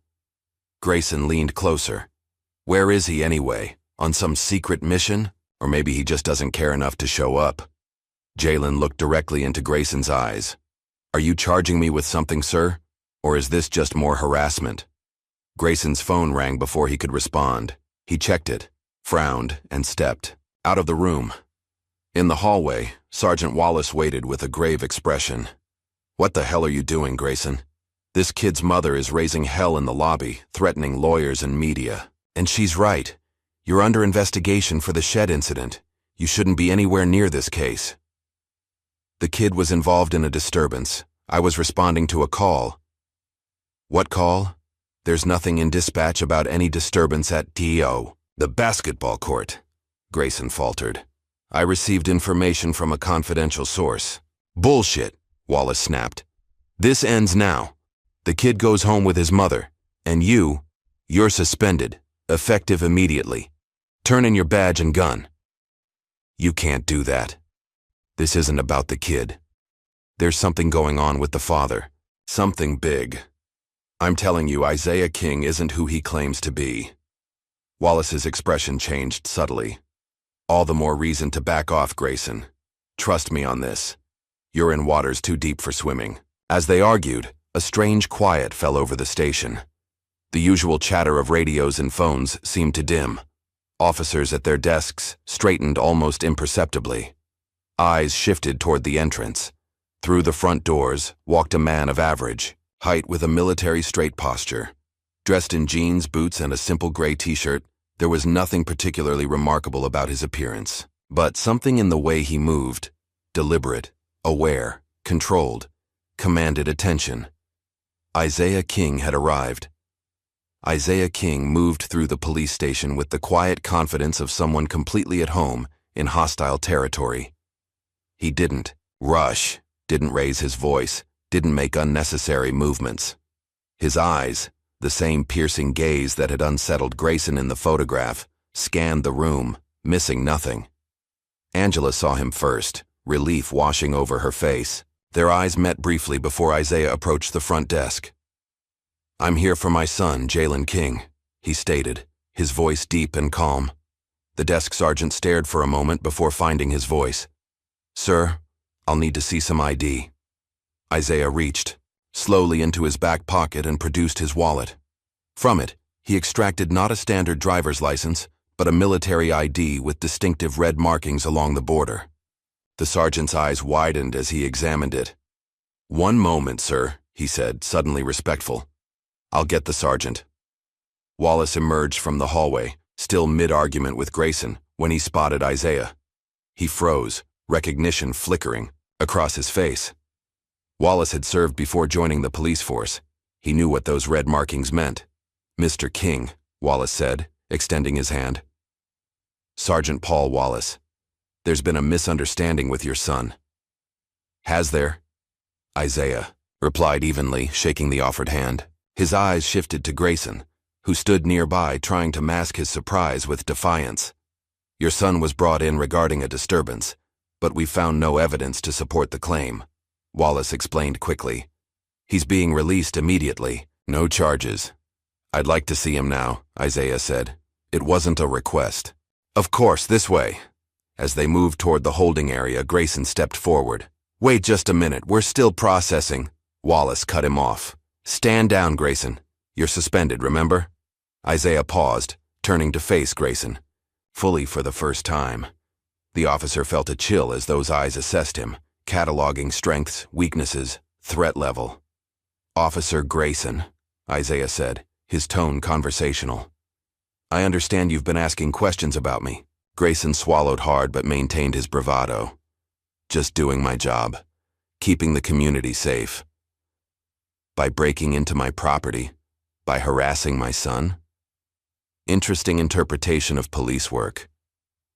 Grayson leaned closer. "Where is he anyway? On some secret mission? Or maybe he just doesn't care enough to show up?" Jalen looked directly into Grayson's eyes. "Are you charging me with something, sir? Or is this just more harassment?" Grayson's phone rang before he could respond. He checked it, frowned, and stepped out of the room. In the hallway, Sergeant Wallace waited with a grave expression. "What the hell are you doing, Grayson? This kid's mother is raising hell in the lobby, threatening lawyers and media. And she's right. You're under investigation for the shed incident. You shouldn't be anywhere near this case." "The kid was involved in a disturbance. I was responding to a call." "What call?" "There's nothing in dispatch about any disturbance at the basketball court," Grayson faltered. "I received information from a confidential source." "Bullshit," Wallace snapped. "This ends now. The kid goes home with his mother, and you're suspended, effective immediately. Turn in your badge and gun." "You can't do that. This isn't about the kid. There's something going on with the father. Something big." I'm telling you, Isaiah King isn't who he claims to be. Wallace's expression changed subtly. All the more reason to back off, Grayson. Trust me on this. You're in waters too deep for swimming. As they argued, a strange quiet fell over the station. The usual chatter of radios and phones seemed to dim. Officers at their desks straightened almost imperceptibly. Eyes shifted toward the entrance. Through the front doors walked a man of average height with a military straight posture. Dressed in jeans, boots, and a simple gray t-shirt, there was nothing particularly remarkable about his appearance. But something in the way he moved, deliberate, aware, controlled, commanded attention. Isaiah King had arrived. Isaiah King moved through the police station with the quiet confidence of someone completely at home in hostile territory. He didn't rush, didn't raise his voice, didn't make unnecessary movements. His eyes, the same piercing gaze that had unsettled Grayson in the photograph, scanned the room, missing nothing. Angela saw him first, relief washing over her face. Their eyes met briefly before Isaiah approached the front desk. "I'm here for my son, Jalen King," he stated, his voice deep and calm. The desk sergeant stared for a moment before finding his voice. "Sir, I'll need to see some ID." Isaiah reached slowly into his back pocket and produced his wallet. From it, he extracted not a standard driver's license, but a military ID with distinctive red markings along the border. The sergeant's eyes widened as he examined it. "One moment, sir," he said, suddenly respectful. "I'll get the sergeant." Wallace emerged from the hallway, still mid-argument with Grayson, when he spotted Isaiah. He froze, recognition flickering across his face. Wallace had served before joining the police force. He knew what those red markings meant. "Mr. King," Wallace said, extending his hand. "Sergeant Paul Wallace, there's been a misunderstanding with your son." "Has there?" Isaiah replied evenly, shaking the offered hand. His eyes shifted to Grayson, who stood nearby trying to mask his surprise with defiance. "Your son was brought in regarding a disturbance, but we found no evidence to support the claim," Wallace explained quickly. "He's being released immediately. No charges." "I'd like to see him now," Isaiah said. "It wasn't a request." "Of course, this way." As they moved toward the holding area, Grayson stepped forward. "Wait just a minute, we're still processing." Wallace cut him off. "Stand down, Grayson. You're suspended, remember?" Isaiah paused, turning to face Grayson. Fully for the first time. The officer felt a chill as those eyes assessed him, cataloging strengths, weaknesses, threat level. "Officer Grayson," Isaiah said, his tone conversational. "I understand you've been asking questions about me." Grayson swallowed hard but maintained his bravado. "Just doing my job, keeping the community safe." "By breaking into my property, by harassing my son?" Interesting interpretation of police work.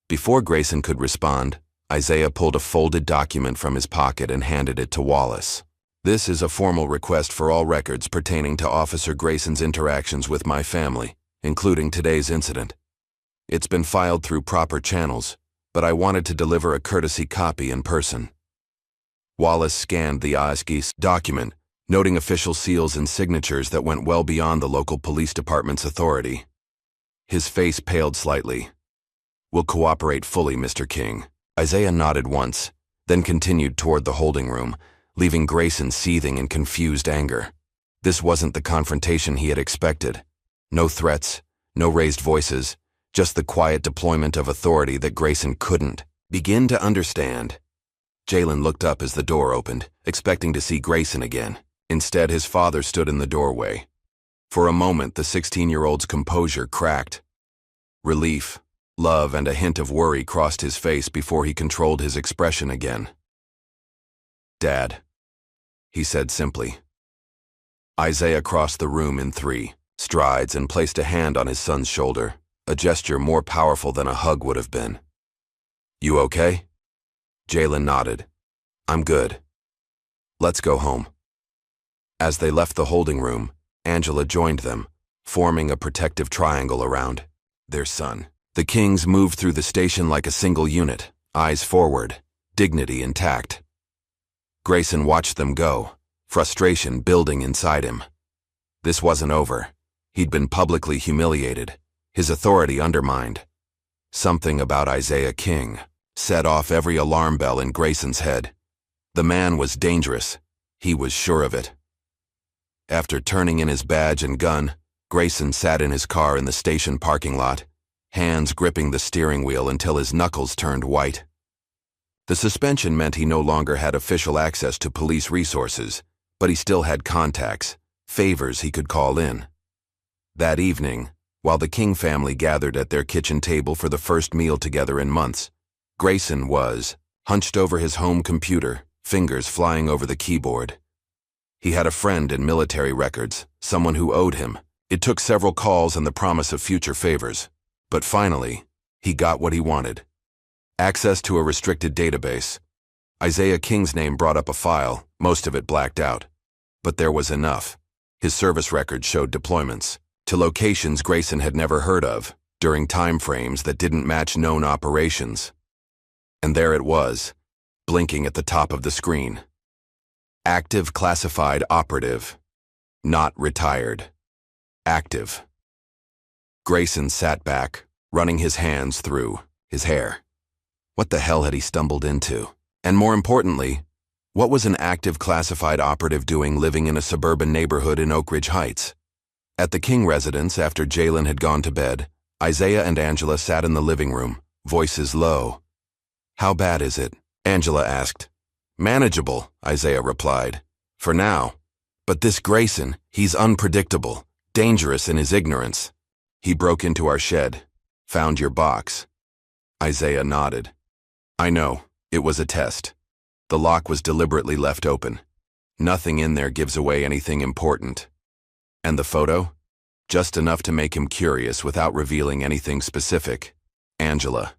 Before Grayson could respond, Isaiah pulled a folded document from his pocket and handed it to Wallace. "This is a formal request for all records pertaining to Officer Grayson's interactions with my family, including today's incident. It's been filed through proper channels, but I wanted to deliver a courtesy copy in person." Wallace scanned the OSG's document, noting official seals and signatures that went well beyond the local police department's authority. His face paled slightly. "We'll cooperate fully, Mr. King." Isaiah nodded once, then continued toward the holding room, leaving Grayson seething in confused anger. This wasn't the confrontation he had expected. No threats, no raised voices, just the quiet deployment of authority that Grayson couldn't begin to understand. Jalen looked up as the door opened, expecting to see Grayson again. Instead, his father stood in the doorway. For a moment, the 16-year-old's composure cracked. Relief, love, and a hint of worry crossed his face before he controlled his expression again. "Dad," he said simply. Isaiah crossed the room in 3 strides and placed a hand on his son's shoulder, a gesture more powerful than a hug would have been. "You okay?" Jalen nodded. "I'm good. Let's go home." As they left the holding room, Angela joined them, forming a protective triangle around their son. The Kings moved through the station like a single unit, eyes forward, dignity intact. Grayson watched them go, frustration building inside him. This wasn't over. He'd been publicly humiliated, his authority undermined. Something about Isaiah King set off every alarm bell in Grayson's head. The man was dangerous. He was sure of it. After turning in his badge and gun, Grayson sat in his car in the station parking lot, hands gripping the steering wheel until his knuckles turned white. The suspension meant he no longer had official access to police resources, but he still had contacts, favors he could call in. That evening, while the King family gathered at their kitchen table for the first meal together in months, Grayson was hunched over his home computer, fingers flying over the keyboard. He had a friend in military records, someone who owed him. It took several calls and the promise of future favors. But finally, he got what he wanted. Access to a restricted database. Isaiah King's name brought up a file, most of it blacked out. But there was enough. His service record showed deployments to locations Grayson had never heard of, during time frames that didn't match known operations. And there it was, blinking at the top of the screen. Active classified operative. Not retired. Active. Grayson sat back, running his hands through his hair. What the hell had he stumbled into? And more importantly, what was an active classified operative doing living in a suburban neighborhood in Oak Ridge Heights? At the King residence, after Jalen had gone to bed, Isaiah and Angela sat in the living room, voices low. "How bad is it?" Angela asked. "Manageable," Isaiah replied. "For now. But this Grayson, he's unpredictable, dangerous in his ignorance. He broke into our shed. Found your box." Isaiah nodded. "I know. It was a test. The lock was deliberately left open. Nothing in there gives away anything important. And the photo? Just enough to make him curious without revealing anything specific." Angela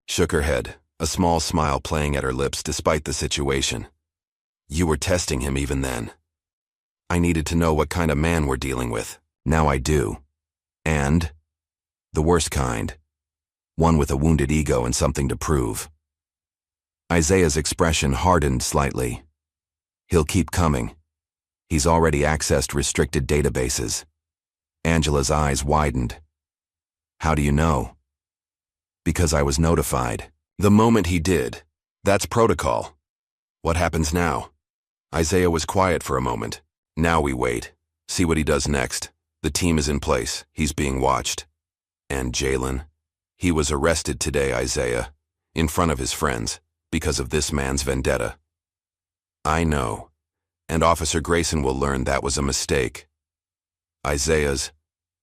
shook her head, a small smile playing at her lips despite the situation. "You were testing him even then. I needed to know what kind of man we're dealing with. Now I do. And the worst kind. One with a wounded ego and something to prove." Isaiah's expression hardened slightly. "He'll keep coming. He's already accessed restricted databases." Angela's eyes widened. "How do you know?" "Because I was notified. The moment he did. That's protocol. What happens now?" Isaiah was quiet for a moment. "Now we wait. See what he does next. The team is in place. He's being watched." "And Jalen? He was arrested today, Isaiah, in front of his friends, because of this man's vendetta." "I know. And Officer Grayson will learn that was a mistake." Isaiah's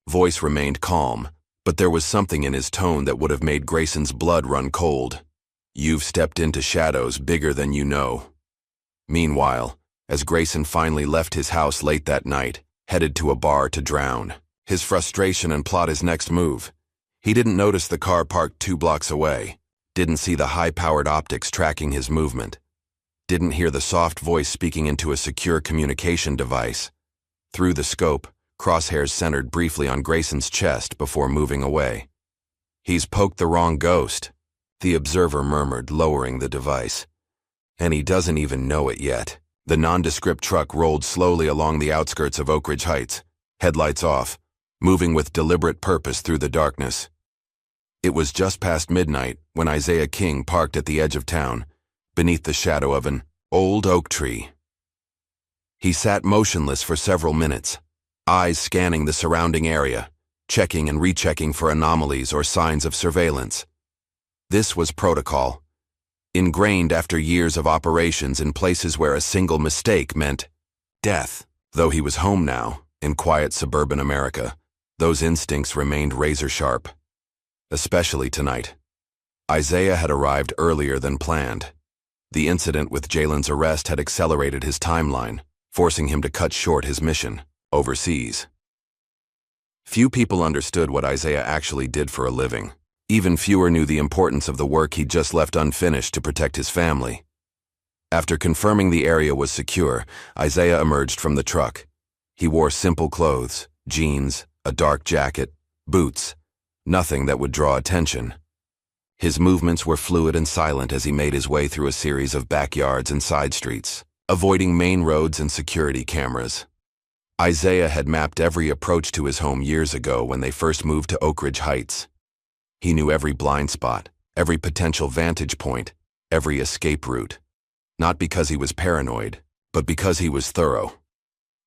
voice remained calm, but there was something in his tone that would have made Grayson's blood run cold. "You've stepped into shadows bigger than you know." Meanwhile, as Grayson finally left his house late that night, headed to a bar to drown his frustration and plot his next move, he didn't notice the car parked 2 blocks away, didn't see the high-powered optics tracking his movement, didn't hear the soft voice speaking into a secure communication device. Through the scope, crosshairs centered briefly on Grayson's chest before moving away. "He's poked the wrong ghost," the observer murmured, lowering the device. "And he doesn't even know it yet." The nondescript truck rolled slowly along the outskirts of Oak Ridge Heights, headlights off, moving with deliberate purpose through the darkness. It was just past midnight when Isaiah King parked at the edge of town, beneath the shadow of an old oak tree. He sat motionless for several minutes, eyes scanning the surrounding area, checking and rechecking for anomalies or signs of surveillance. This was protocol, ingrained after years of operations in places where a single mistake meant death. Though he was home now, in quiet suburban America, those instincts remained razor-sharp. Especially tonight. Isaiah had arrived earlier than planned. The incident with Jalen's arrest had accelerated his timeline, forcing him to cut short his mission overseas. Few people understood what Isaiah actually did for a living. Even fewer knew the importance of the work he'd just left unfinished to protect his family. After confirming the area was secure, Isaiah emerged from the truck. He wore simple clothes, jeans, a dark jacket, boots, nothing that would draw attention. His movements were fluid and silent as he made his way through a series of backyards and side streets, avoiding main roads and security cameras. Isaiah had mapped every approach to his home years ago when they first moved to Oak Ridge Heights. He knew every blind spot, every potential vantage point, every escape route. Not because he was paranoid, but because he was thorough.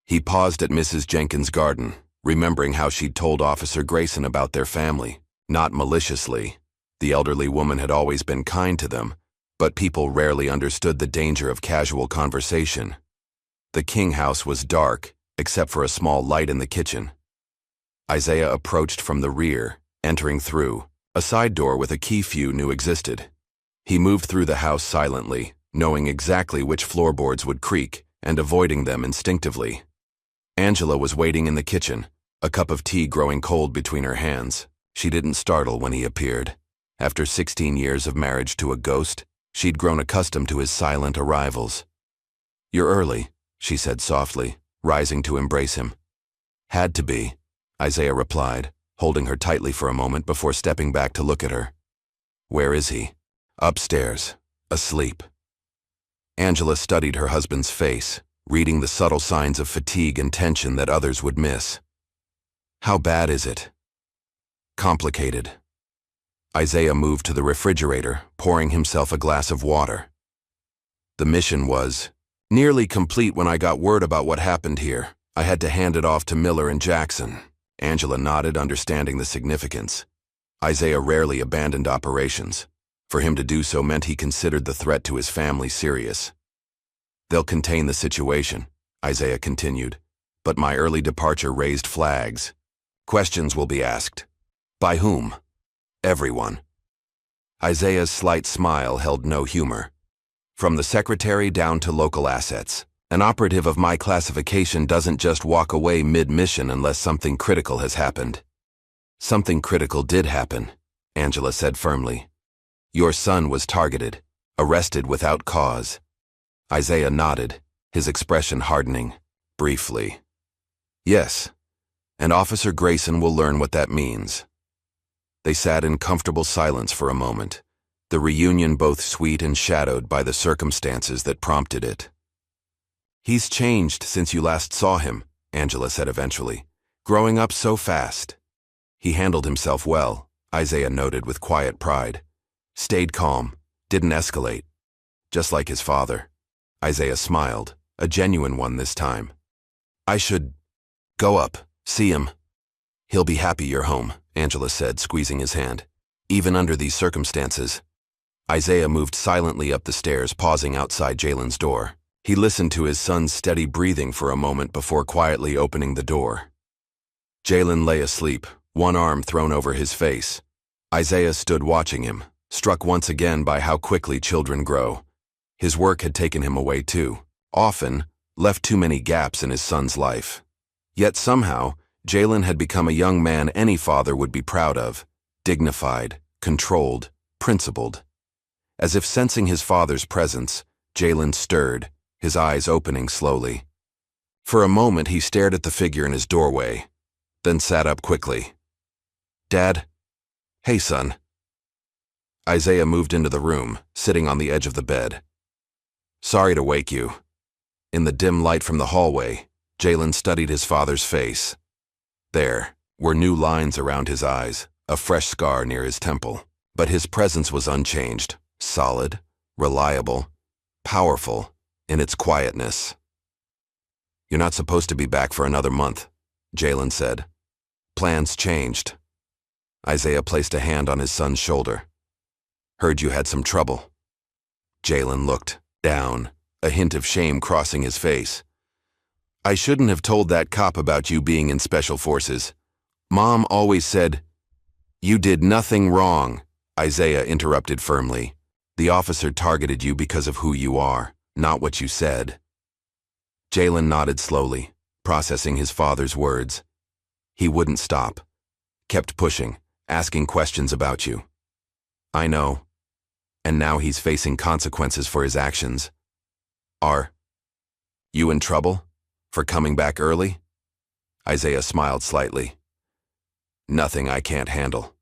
He paused at Mrs. Jenkins' garden, remembering how she'd told Officer Grayson about their family, not maliciously. The elderly woman had always been kind to them, but people rarely understood the danger of casual conversation. The King house was dark, except for a small light in the kitchen. Isaiah approached from the rear, entering through a side door with a key few knew existed. He moved through the house silently, knowing exactly which floorboards would creak and avoiding them instinctively. Angela was waiting in the kitchen, a cup of tea growing cold between her hands. She didn't startle when he appeared. After 16 years of marriage to a ghost, she'd grown accustomed to his silent arrivals. "You're early," she said softly, rising to embrace him. "Had to be," Isaiah replied, holding her tightly for a moment before stepping back to look at her. "Where is he?" "Upstairs, asleep." Angela studied her husband's face, reading the subtle signs of fatigue and tension that others would miss. "How bad is it?" "Complicated." Isaiah moved to the refrigerator, pouring himself a glass of water. "The mission was nearly complete when I got word about what happened here. I had to hand it off to Miller and Jackson." Angela nodded, understanding the significance. Isaiah rarely abandoned operations. For him to do so meant he considered the threat to his family serious. "They'll contain the situation," Isaiah continued, "but my early departure raised flags. Questions will be asked. By whom? Everyone." Isaiah's slight smile held no humor. "From the secretary down to local assets. An operative of my classification doesn't just walk away mid-mission unless something critical has happened." "Something critical did happen," Angela said firmly. "Your son was targeted, arrested without cause." Isaiah nodded, his expression hardening, briefly. "Yes, and Officer Grayson will learn what that means." They sat in comfortable silence for a moment, the reunion both sweet and shadowed by the circumstances that prompted it. "He's changed since you last saw him," Angela said eventually, "growing up so fast." "He handled himself well," Isaiah noted with quiet pride. "Stayed calm, didn't escalate. Just like his father." Isaiah smiled, a genuine one this time. "I should go up, see him." "He'll be happy you're home," Angela said, squeezing his hand. "Even under these circumstances." Isaiah moved silently up the stairs, pausing outside Jalen's door. He listened to his son's steady breathing for a moment before quietly opening the door. Jalen lay asleep, one arm thrown over his face. Isaiah stood watching him, struck once again by how quickly children grow. His work had taken him away too, often left too many gaps in his son's life. Yet somehow, Jalen had become a young man any father would be proud of, dignified, controlled, principled. As if sensing his father's presence, Jalen stirred, his eyes opening slowly. For a moment he stared at the figure in his doorway, then sat up quickly. "Dad?" "Hey, son." Isaiah moved into the room, sitting on the edge of the bed. "Sorry to wake you." In the dim light from the hallway, Jalen studied his father's face. There were new lines around his eyes, a fresh scar near his temple. But his presence was unchanged, solid, reliable, powerful in its quietness. "You're not supposed to be back for another month," Jalen said. "Plans changed." Isaiah placed a hand on his son's shoulder. "Heard you had some trouble." Jalen looked down, a hint of shame crossing his face. "I shouldn't have told that cop about you being in Special Forces. Mom always said—" "You did nothing wrong," Isaiah interrupted firmly. "The officer targeted you because of who you are, not what you said." Jalen nodded slowly, processing his father's words. He wouldn't stop. Kept pushing, asking questions about you. "I know. And now he's facing consequences for his actions." "Are you in trouble? For coming back early?" Isaiah smiled slightly. "Nothing I can't handle."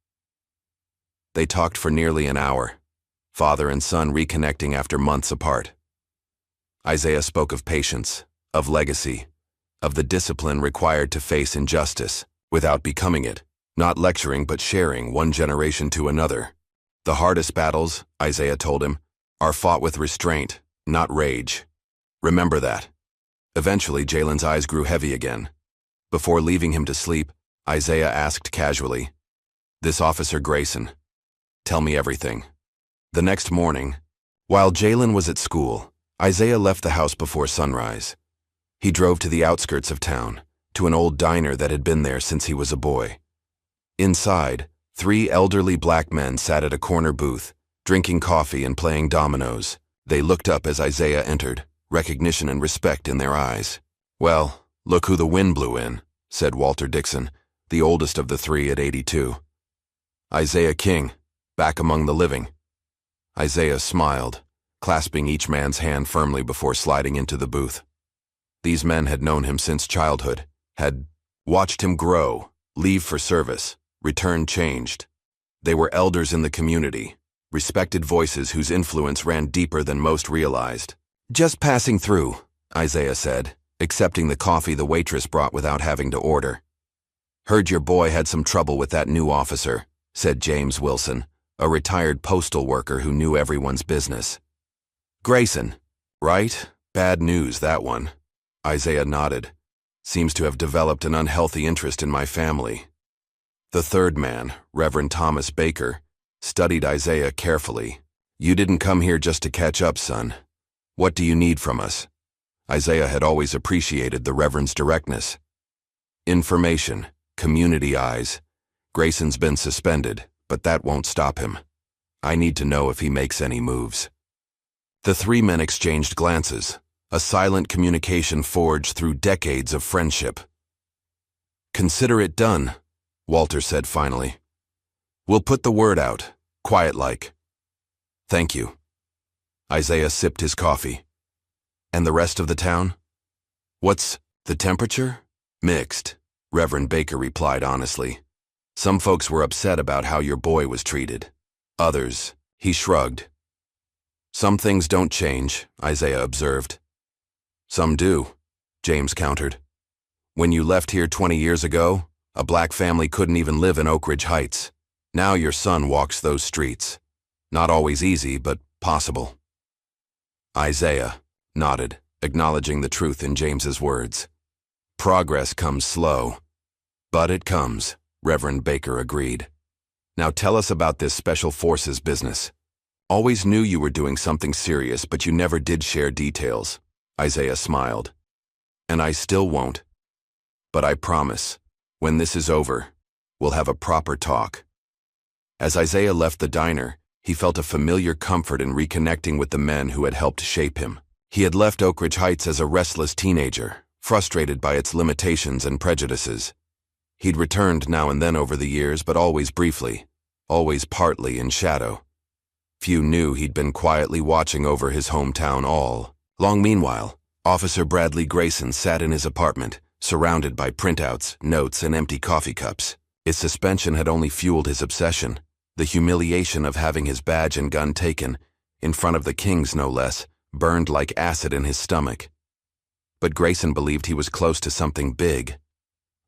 They talked for nearly an hour, father and son reconnecting after months apart. Isaiah spoke of patience, of legacy, of the discipline required to face injustice, without becoming it, not lecturing but sharing one generation to another. The hardest battles, Isaiah told him, are fought with restraint, not rage. Remember that. Eventually, Jalen's eyes grew heavy again. Before leaving him to sleep, Isaiah asked casually, "This Officer Grayson, tell me everything." The next morning, while Jalen was at school, Isaiah left the house before sunrise. He drove to the outskirts of town, to an old diner that had been there since he was a boy. Inside, 3 elderly black men sat at a corner booth, drinking coffee and playing dominoes. They looked up as Isaiah entered, recognition and respect in their eyes. "Well, look who the wind blew in," said Walter Dixon, the oldest of the 3 at 82. "Isaiah King, back among the living." Isaiah smiled, clasping each man's hand firmly before sliding into the booth. These men had known him since childhood, had watched him grow, leave for service, return changed. They were elders in the community, respected voices whose influence ran deeper than most realized. "Just passing through," Isaiah said, accepting the coffee the waitress brought without having to order. "Heard your boy had some trouble with that new officer," said James Wilson, a retired postal worker who knew everyone's business. "Grayson, right? Bad news, that one." Isaiah nodded. "Seems to have developed an unhealthy interest in my family." The third man, Reverend Thomas Baker, studied Isaiah carefully. "You didn't come here just to catch up, son. What do you need from us?" Isaiah had always appreciated the Reverend's directness. "Information, community eyes. Grayson's been suspended, but that won't stop him. I need to know if he makes any moves." The 3 men exchanged glances, a silent communication forged through decades of friendship. "Consider it done," Walter said finally. "We'll put the word out, quiet-like." "Thank you." Isaiah sipped his coffee. "And the rest of the town?" "What's the temperature?" "Mixed," Reverend Baker replied honestly. "Some folks were upset about how your boy was treated. Others," he shrugged. "Some things don't change," Isaiah observed. "Some do," James countered. "When you left here 20 years ago, a black family couldn't even live in Oak Ridge Heights. Now your son walks those streets. Not always easy, but possible." Isaiah nodded, acknowledging the truth in James's words. "Progress comes slow, but it comes," Reverend Baker agreed. "Now tell us about this Special Forces business. Always knew you were doing something serious, but you never did share details." Isaiah smiled. "And I still won't. But I promise, when this is over, we'll have a proper talk." As Isaiah left the diner, he felt a familiar comfort in reconnecting with the men who had helped shape him. He had left Oak Ridge Heights as a restless teenager, frustrated by its limitations and prejudices. He'd returned now and then over the years, but always briefly, always partly in shadow. Few knew he'd been quietly watching over his hometown all long. Meanwhile, Officer Bradley Grayson sat in his apartment, surrounded by printouts, notes, and empty coffee cups. His suspension had only fueled his obsession. The humiliation of having his badge and gun taken, in front of the Kings no less, burned like acid in his stomach. But Grayson believed he was close to something big.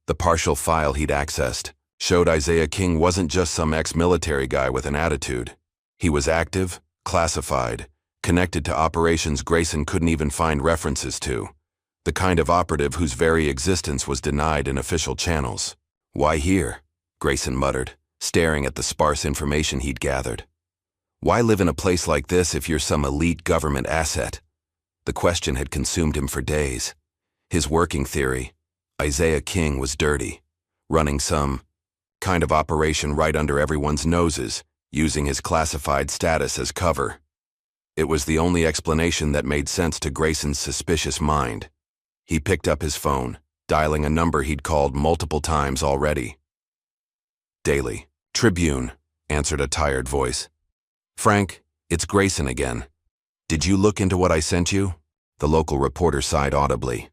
The partial file he'd accessed showed Isaiah King wasn't just some ex-military guy with an attitude. He was active, classified, connected to operations Grayson couldn't even find references to, the kind of operative whose very existence was denied in official channels. "Why here?" Grayson muttered, staring at the sparse information he'd gathered. "Why live in a place like this if you're some elite government asset?" The question had consumed him for days. His working theory: Isaiah King was dirty, running some kind of operation right under everyone's noses, using his classified status as cover. It was the only explanation that made sense to Grayson's suspicious mind. He picked up his phone, dialing a number he'd called multiple times already. "Daily Tribune," answered a tired voice. "Frank, it's Grayson again. Did you look into what I sent you?" The local reporter sighed audibly.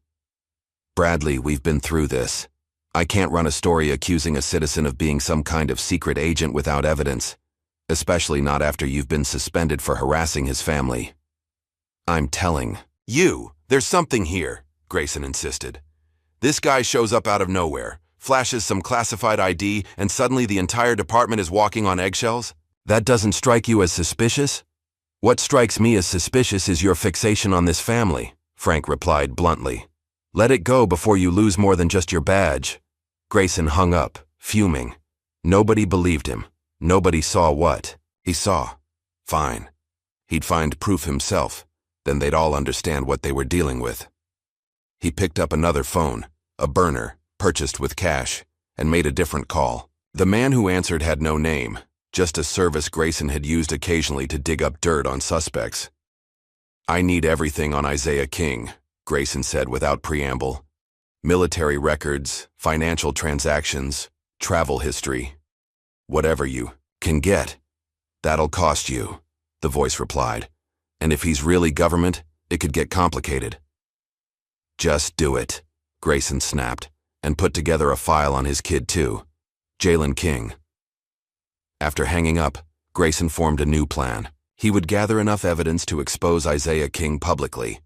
"Bradley, we've been through this. I can't run a story accusing a citizen of being some kind of secret agent without evidence, especially not after you've been suspended for harassing his family." "I'm telling you, there's something here," Grayson insisted. This guy shows up out of nowhere, flashes some classified ID, and suddenly the entire department is walking on eggshells? That doesn't strike you as suspicious? What strikes me as suspicious is your fixation on this family, Frank replied bluntly. Let it go before you lose more than just your badge. Grayson hung up, fuming. Nobody believed him. Nobody saw what he saw. Fine. He'd find proof himself. Then they'd all understand what they were dealing with. He picked up another phone, a burner, purchased with cash, and made a different call. The man who answered had no name, just a service Grayson had used occasionally to dig up dirt on suspects. I need everything on Isaiah King, Grayson said without preamble. Military records, financial transactions, travel history. Whatever you can get. That'll cost you, the voice replied. And if he's really government, it could get complicated. Just do it, Grayson snapped, and put together a file on his kid too, Jalen King. After hanging up, Grayson formed a new plan. He would gather enough evidence to expose Isaiah King publicly,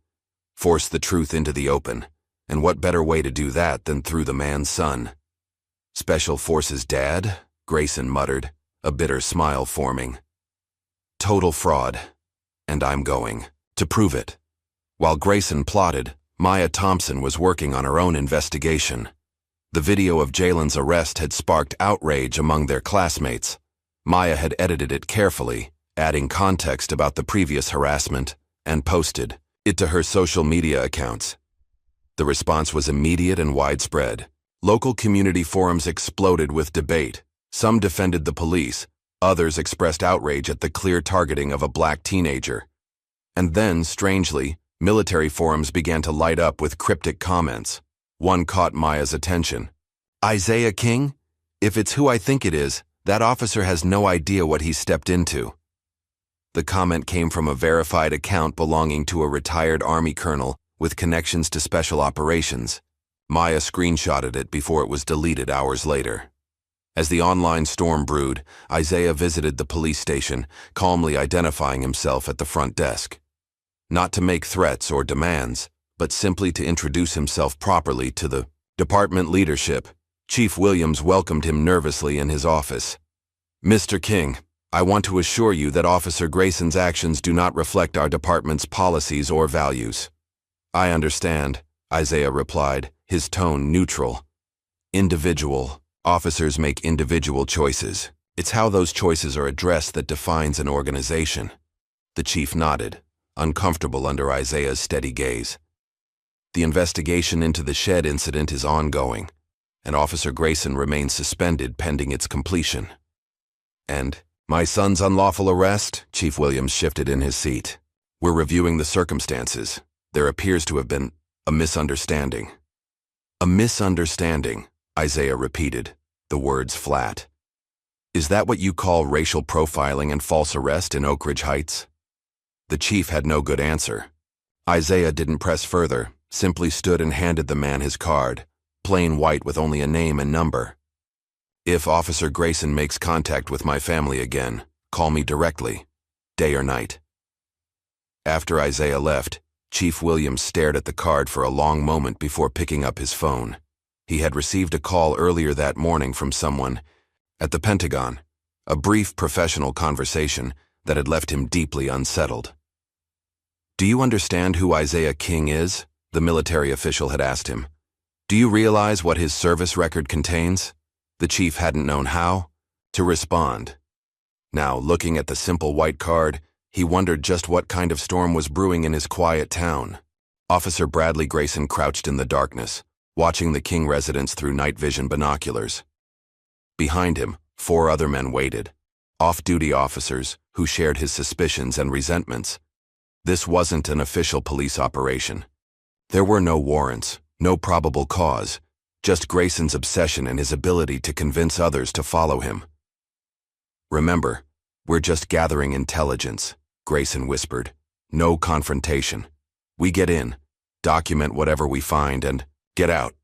force the truth into the open, and what better way to do that than through the man's son? Special Forces dad? Grayson muttered, a bitter smile forming. Total fraud. And I'm going to prove it. While Grayson plotted, Maya Thompson was working on her own investigation. The video of Jalen's arrest had sparked outrage among their classmates. Maya had edited it carefully, adding context about the previous harassment, and posted it to her social media accounts. The response was immediate and widespread. Local community forums exploded with debate. Some defended the police, others expressed outrage at the clear targeting of a black teenager. And then, strangely, military forums began to light up with cryptic comments. One caught Maya's attention. Isaiah King? If it's who I think it is, that officer has no idea what he stepped into. The comment came from a verified account belonging to a retired Army colonel with connections to special operations. Maya screenshotted it before it was deleted hours later. As the online storm brewed, Isaiah visited the police station, calmly identifying himself at the front desk. Not to make threats or demands, but simply to introduce himself properly to the department leadership. Chief Williams welcomed him nervously in his office. Mr. King, I want to assure you that Officer Grayson's actions do not reflect our department's policies or values. I understand, Isaiah replied, his tone neutral. Individual. Officers make individual choices. It's how those choices are addressed that defines an organization. The chief nodded, uncomfortable under Isaiah's steady gaze. The investigation into the shed incident is ongoing, and Officer Grayson remains suspended pending its completion. And my son's unlawful arrest? Chief Williams shifted in his seat. We're reviewing the circumstances. There appears to have been a misunderstanding. A misunderstanding, Isaiah repeated, the words flat. Is that what you call racial profiling and false arrest in Oak Ridge Heights? The chief had no good answer. Isaiah didn't press further, simply stood and handed the man his card, plain white with only a name and number. If Officer Grayson makes contact with my family again, call me directly, day or night. After Isaiah left, Chief Williams stared at the card for a long moment before picking up his phone. He had received a call earlier that morning from someone at the Pentagon, a brief professional conversation that had left him deeply unsettled. Do you understand who Isaiah King is? The military official had asked him. Do you realize what his service record contains? The chief hadn't known how to respond. Now, looking at the simple white card, he wondered just what kind of storm was brewing in his quiet town. Officer Bradley Grayson crouched in the darkness, watching the King residence through night vision binoculars. Behind him, 4 other men waited, off-duty officers who shared his suspicions and resentments. This wasn't an official police operation. There were no warrants, no probable cause, just Grayson's obsession and his ability to convince others to follow him. Remember, we're just gathering intelligence, Grayson whispered. No confrontation. We get in, document whatever we find, and get out.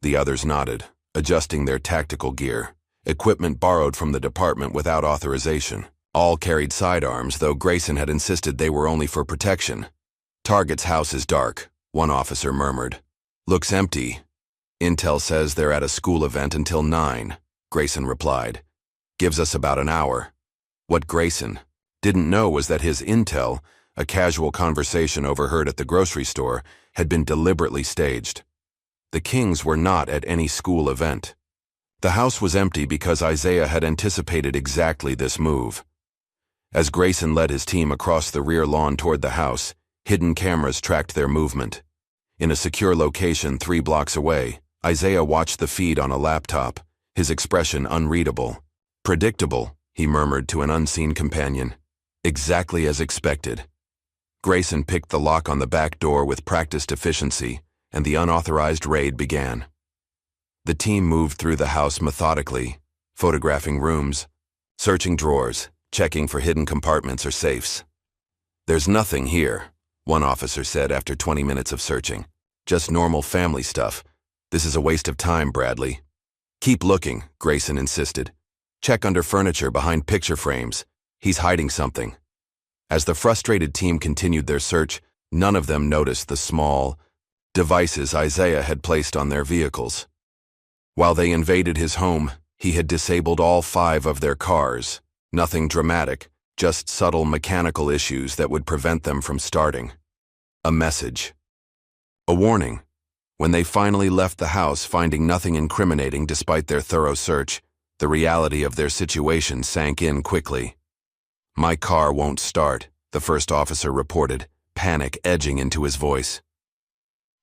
The others nodded, adjusting their tactical gear, equipment borrowed from the department without authorization. All carried sidearms, though Grayson had insisted they were only for protection. Target's house is dark, one officer murmured. Looks empty. Intel says they're at a school event until 9, Grayson replied. Gives us about an hour. What Grayson didn't know was that his intel, a casual conversation overheard at the grocery store, had been deliberately staged. The Kings were not at any school event. The house was empty because Isaiah had anticipated exactly this move. As Grayson led his team across the rear lawn toward the house, hidden cameras tracked their movement. In a secure location 3 blocks away, Isaiah watched the feed on a laptop, his expression unreadable. Predictable, he murmured to an unseen companion. Exactly as expected. Grayson picked the lock on the back door with practiced efficiency, and the unauthorized raid began. The team moved through the house methodically, photographing rooms, searching drawers, checking for hidden compartments or safes. There's nothing here, one officer said after 20 minutes of searching. Just normal family stuff. This is a waste of time, Bradley. Keep looking, Grayson insisted. Check under furniture behind picture frames. He's hiding something. As the frustrated team continued their search, none of them noticed the small devices Isaiah had placed on their vehicles. While they invaded his home, he had disabled all 5 of their cars. Nothing dramatic, just subtle mechanical issues that would prevent them from starting. A message. A warning. When they finally left the house finding nothing incriminating despite their thorough search, the reality of their situation sank in quickly. My car won't start, the first officer reported, panic edging into his voice.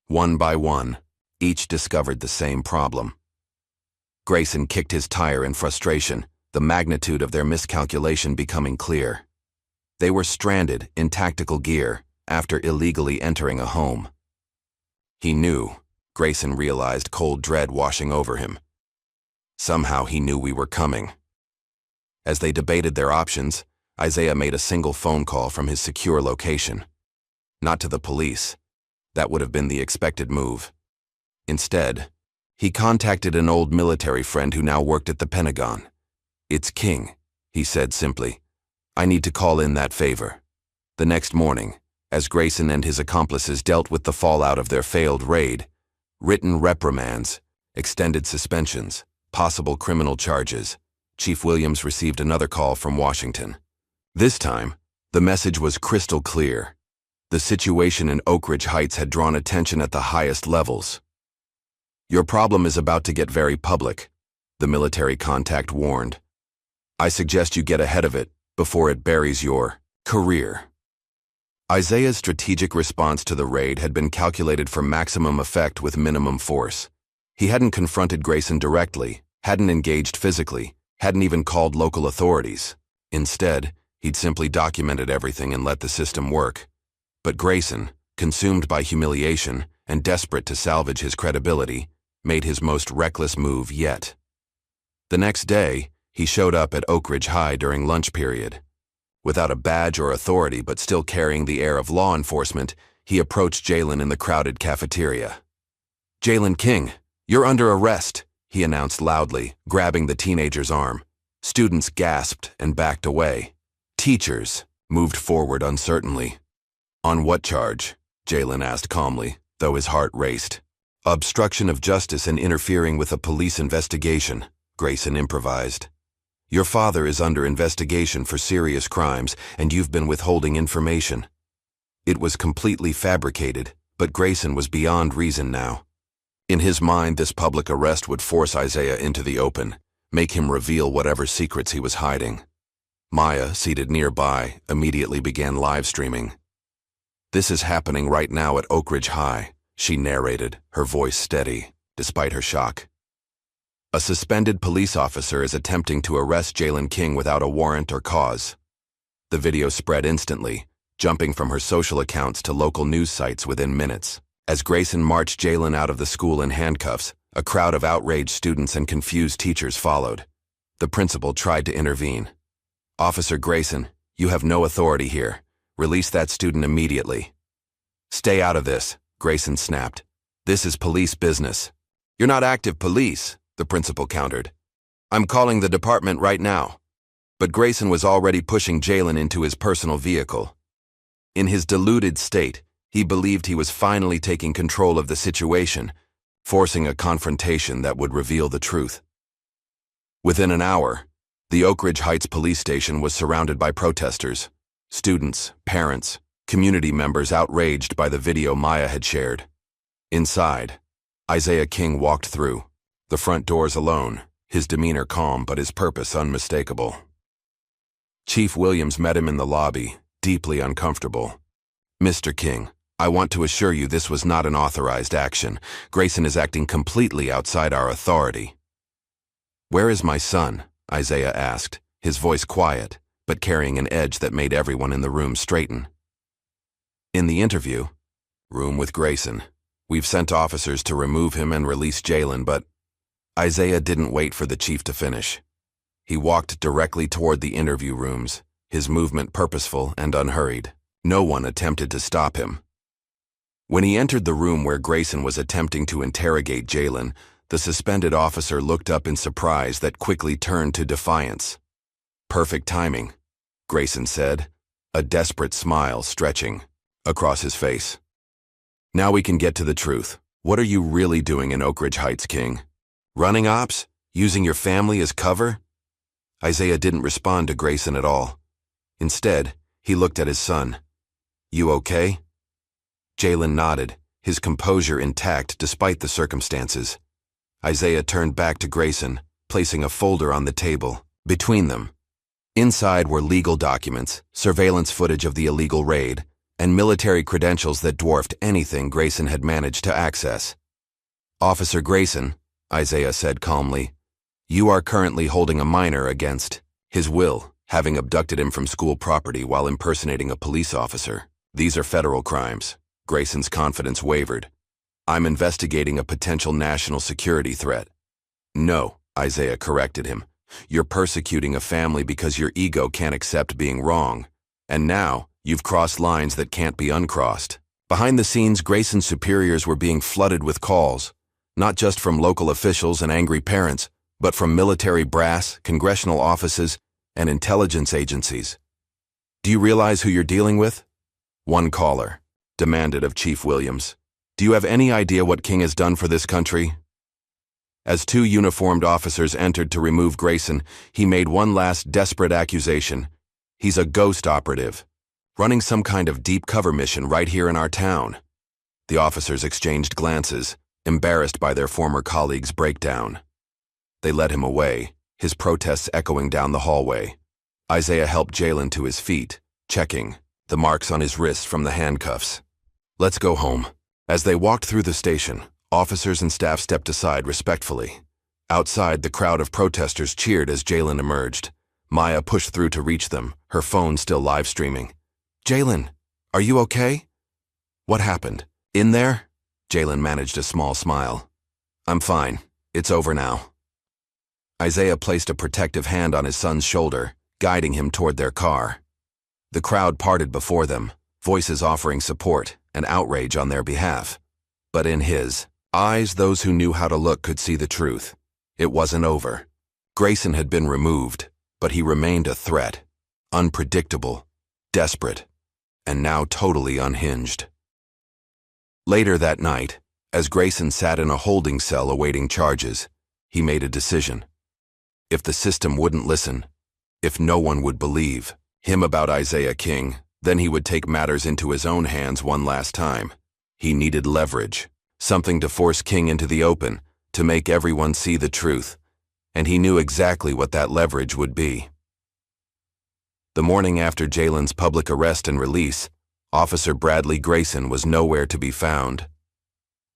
One by one, each discovered the same problem. Grayson kicked his tire in frustration, the magnitude of their miscalculation becoming clear. They were stranded in tactical gear after illegally entering a home. He knew, Grayson realized, cold dread washing over him. Somehow he knew we were coming. As they debated their options, Isaiah made a single phone call from his secure location. Not to the police. That would have been the expected move. Instead, he contacted an old military friend who now worked at the Pentagon. It's King, he said simply. I need to call in that favor. The next morning, as Grayson and his accomplices dealt with the fallout of their failed raid, written reprimands, extended suspensions, possible criminal charges, Chief Williams received another call from Washington. This time, the message was crystal clear. The situation in Oak Ridge Heights had drawn attention at the highest levels. Your problem is about to get very public, the military contact warned. I suggest you get ahead of it before it buries your career. Isaiah's strategic response to the raid had been calculated for maximum effect with minimum force. He hadn't confronted Grayson directly, hadn't engaged physically, hadn't even called local authorities. Instead, he'd simply documented everything and let the system work. But Grayson, consumed by humiliation and desperate to salvage his credibility, made his most reckless move yet. The next day, he showed up at Oak Ridge High during lunch period. Without a badge or authority but still carrying the air of law enforcement, he approached Jalen in the crowded cafeteria. Jalen King, you're under arrest, he announced loudly, grabbing the teenager's arm. Students gasped and backed away. Teachers moved forward uncertainly. On what charge? Jalen asked calmly, though his heart raced. Obstruction of justice and interfering with a police investigation, Grayson improvised. Your father is under investigation for serious crimes, and you've been withholding information. It was completely fabricated, but Grayson was beyond reason now. In his mind, this public arrest would force Isaiah into the open, make him reveal whatever secrets he was hiding. Maya, seated nearby, immediately began live streaming. This is happening right now at Oak Ridge High, she narrated, her voice steady, despite her shock. A suspended police officer is attempting to arrest Jalen King without a warrant or cause. The video spread instantly, jumping from her social accounts to local news sites within minutes. As Grayson marched Jalen out of the school in handcuffs, a crowd of outraged students and confused teachers followed. The principal tried to intervene. Officer Grayson, you have no authority here. Release that student immediately. Stay out of this, Grayson snapped. This is police business. You're not active police, the principal countered. I'm calling the department right now. But Grayson was already pushing Jalen into his personal vehicle. In his deluded state, he believed he was finally taking control of the situation, forcing a confrontation that would reveal the truth. Within an hour, the Oak Ridge Heights police station was surrounded by protesters, students, parents, community members outraged by the video Maya had shared. Inside, Isaiah King walked through, the front doors alone, his demeanor calm but his purpose unmistakable. Chief Williams met him in the lobby, deeply uncomfortable. "Mr. King, I want to assure you this was not an authorized action. Grayson is acting completely outside our authority." "Where is my son?" Isaiah asked, his voice quiet, but carrying an edge that made everyone in the room straighten. "In the interview room with Grayson. We've sent officers to remove him and release Jalen, but..." Isaiah didn't wait for the chief to finish. He walked directly toward the interview rooms, his movement purposeful and unhurried. No one attempted to stop him. When he entered the room where Grayson was attempting to interrogate Jalen, the suspended officer looked up in surprise that quickly turned to defiance. "Perfect timing," Grayson said, a desperate smile stretching across his face. "Now we can get to the truth. What are you really doing in Oak Ridge Heights, King? Running ops? Using your family as cover?" Isaiah didn't respond to Grayson at all. Instead, he looked at his son. "You okay?" Jalen nodded, his composure intact despite the circumstances. Isaiah turned back to Grayson, placing a folder on the table. Between them, inside were legal documents, surveillance footage of the illegal raid, and military credentials that dwarfed anything Grayson had managed to access. "Officer Grayson," Isaiah said calmly, "you are currently holding a minor against his will, having abducted him from school property while impersonating a police officer. These are federal crimes." Grayson's confidence wavered. "I'm investigating a potential national security threat." "No," Isaiah corrected him. "You're persecuting a family because your ego can't accept being wrong. And now, you've crossed lines that can't be uncrossed." Behind the scenes, Grayson's superiors were being flooded with calls, not just from local officials and angry parents, but from military brass, congressional offices, and intelligence agencies. "Do you realize who you're dealing with?" One caller demanded of Chief Williams. "Do you have any idea what King has done for this country?" As two uniformed officers entered to remove Grayson, he made one last desperate accusation. "He's a ghost operative, running some kind of deep cover mission right here in our town." The officers exchanged glances, embarrassed by their former colleague's breakdown. They led him away, his protests echoing down the hallway. Isaiah helped Jalen to his feet, checking the marks on his wrists from the handcuffs. "Let's go home." As they walked through the station, officers and staff stepped aside respectfully. Outside, the crowd of protesters cheered as Jalen emerged. Maya pushed through to reach them, her phone still live streaming. "Jalen, are you okay?" "What happened? In there?" Jalen managed a small smile. "I'm fine. It's over now." Isaiah placed a protective hand on his son's shoulder, guiding him toward their car. The crowd parted before them, voices offering support and outrage on their behalf. But in his eyes, those who knew how to look could see the truth. It wasn't over. Grayson had been removed, but he remained a threat, unpredictable, desperate, and now totally unhinged. Later that night, as Grayson sat in a holding cell awaiting charges, he made a decision. If the system wouldn't listen, if no one would believe him about Isaiah King, then he would take matters into his own hands one last time. He needed leverage, something to force King into the open, to make everyone see the truth, and he knew exactly what that leverage would be. The morning after Jalen's public arrest and release, Officer Bradley Grayson was nowhere to be found.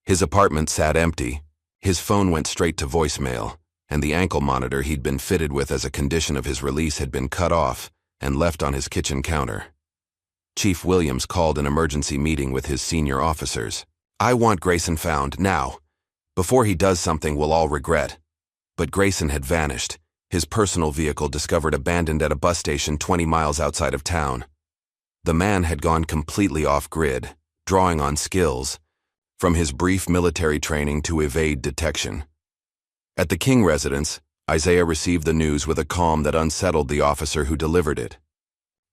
His apartment sat empty, his phone went straight to voicemail, and the ankle monitor he'd been fitted with as a condition of his release had been cut off and left on his kitchen counter. Chief Williams called an emergency meeting with his senior officers. "I want Grayson found, now. Before he does something we'll all regret." But Grayson had vanished, his personal vehicle discovered abandoned at a bus station 20 miles outside of town. The man had gone completely off-grid, drawing on skills, from his brief military training to evade detection. At the King residence, Isaiah received the news with a calm that unsettled the officer who delivered it.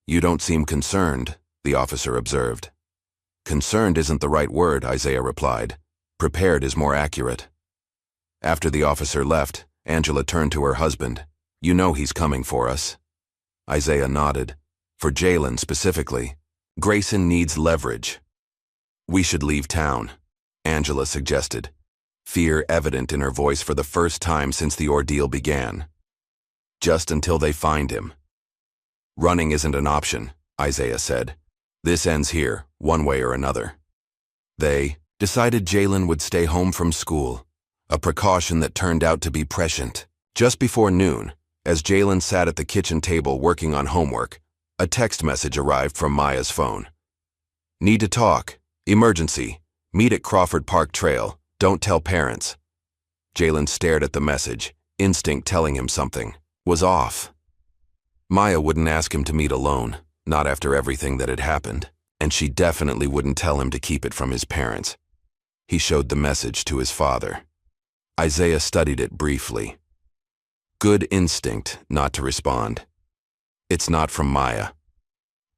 "You don't seem concerned," the officer observed. "Concerned isn't the right word," Isaiah replied. Prepared is more accurate. After the officer left, Angela turned to her husband. You know he's coming for us. Isaiah nodded. For Jaylen specifically. Grayson needs leverage. We should leave town, Angela suggested, fear evident in her voice for the first time since the ordeal began. Just until they find him. Running isn't an option, Isaiah said. This ends here, one way or another. They decided Jaylen would stay home from school, a precaution that turned out to be prescient. Just before noon, as Jaylen sat at the kitchen table working on homework, a text message arrived from Maya's phone. Need to talk. Emergency. Meet at Crawford Park Trail. Don't tell parents. Jaylen stared at the message, instinct telling him something was off. Maya wouldn't ask him to meet alone, not after everything that had happened, and she definitely wouldn't tell him to keep it from his parents. He showed the message to his father. Isaiah studied it briefly. Good instinct not to respond. It's not from Maya.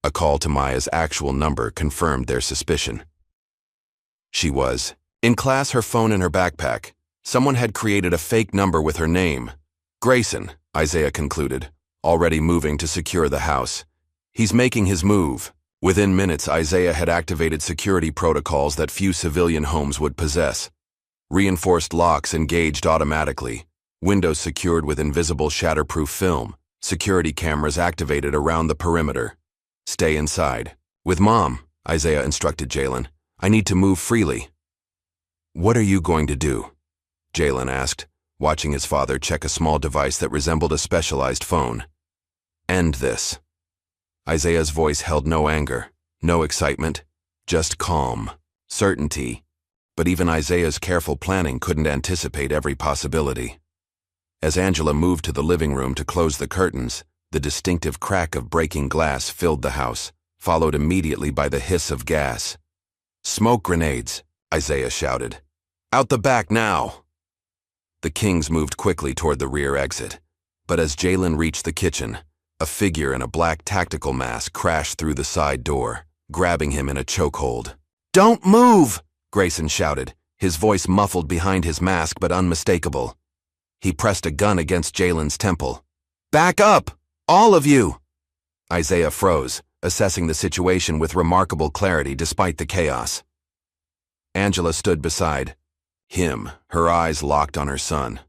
A call to Maya's actual number confirmed their suspicion. She was in class, her phone in her backpack. Someone had created a fake number with her name. Grayson, Isaiah concluded, already moving to secure the house. He's making his move. Within minutes, Isaiah had activated security protocols that few civilian homes would possess. Reinforced locks engaged automatically, windows secured with invisible shatterproof film, security cameras activated around the perimeter. Stay inside. With Mom, Isaiah instructed Jaylen. I need to move freely. What are you going to do? Jaylen asked, watching his father check a small device that resembled a specialized phone. End this. Isaiah's voice held no anger, no excitement, just calm, certainty. But even Isaiah's careful planning couldn't anticipate every possibility. As Angela moved to the living room to close the curtains, the distinctive crack of breaking glass filled the house, followed immediately by the hiss of gas. Smoke grenades, Isaiah shouted. Out the back now! The Kings moved quickly toward the rear exit, but as Jaylen reached the kitchen, a figure in a black tactical mask crashed through the side door, grabbing him in a chokehold. Don't move! Grayson shouted, his voice muffled behind his mask but unmistakable. He pressed a gun against Jaylen's temple. Back up! All of you! Isaiah froze, assessing the situation with remarkable clarity despite the chaos. Angela stood beside him, her eyes locked on her son.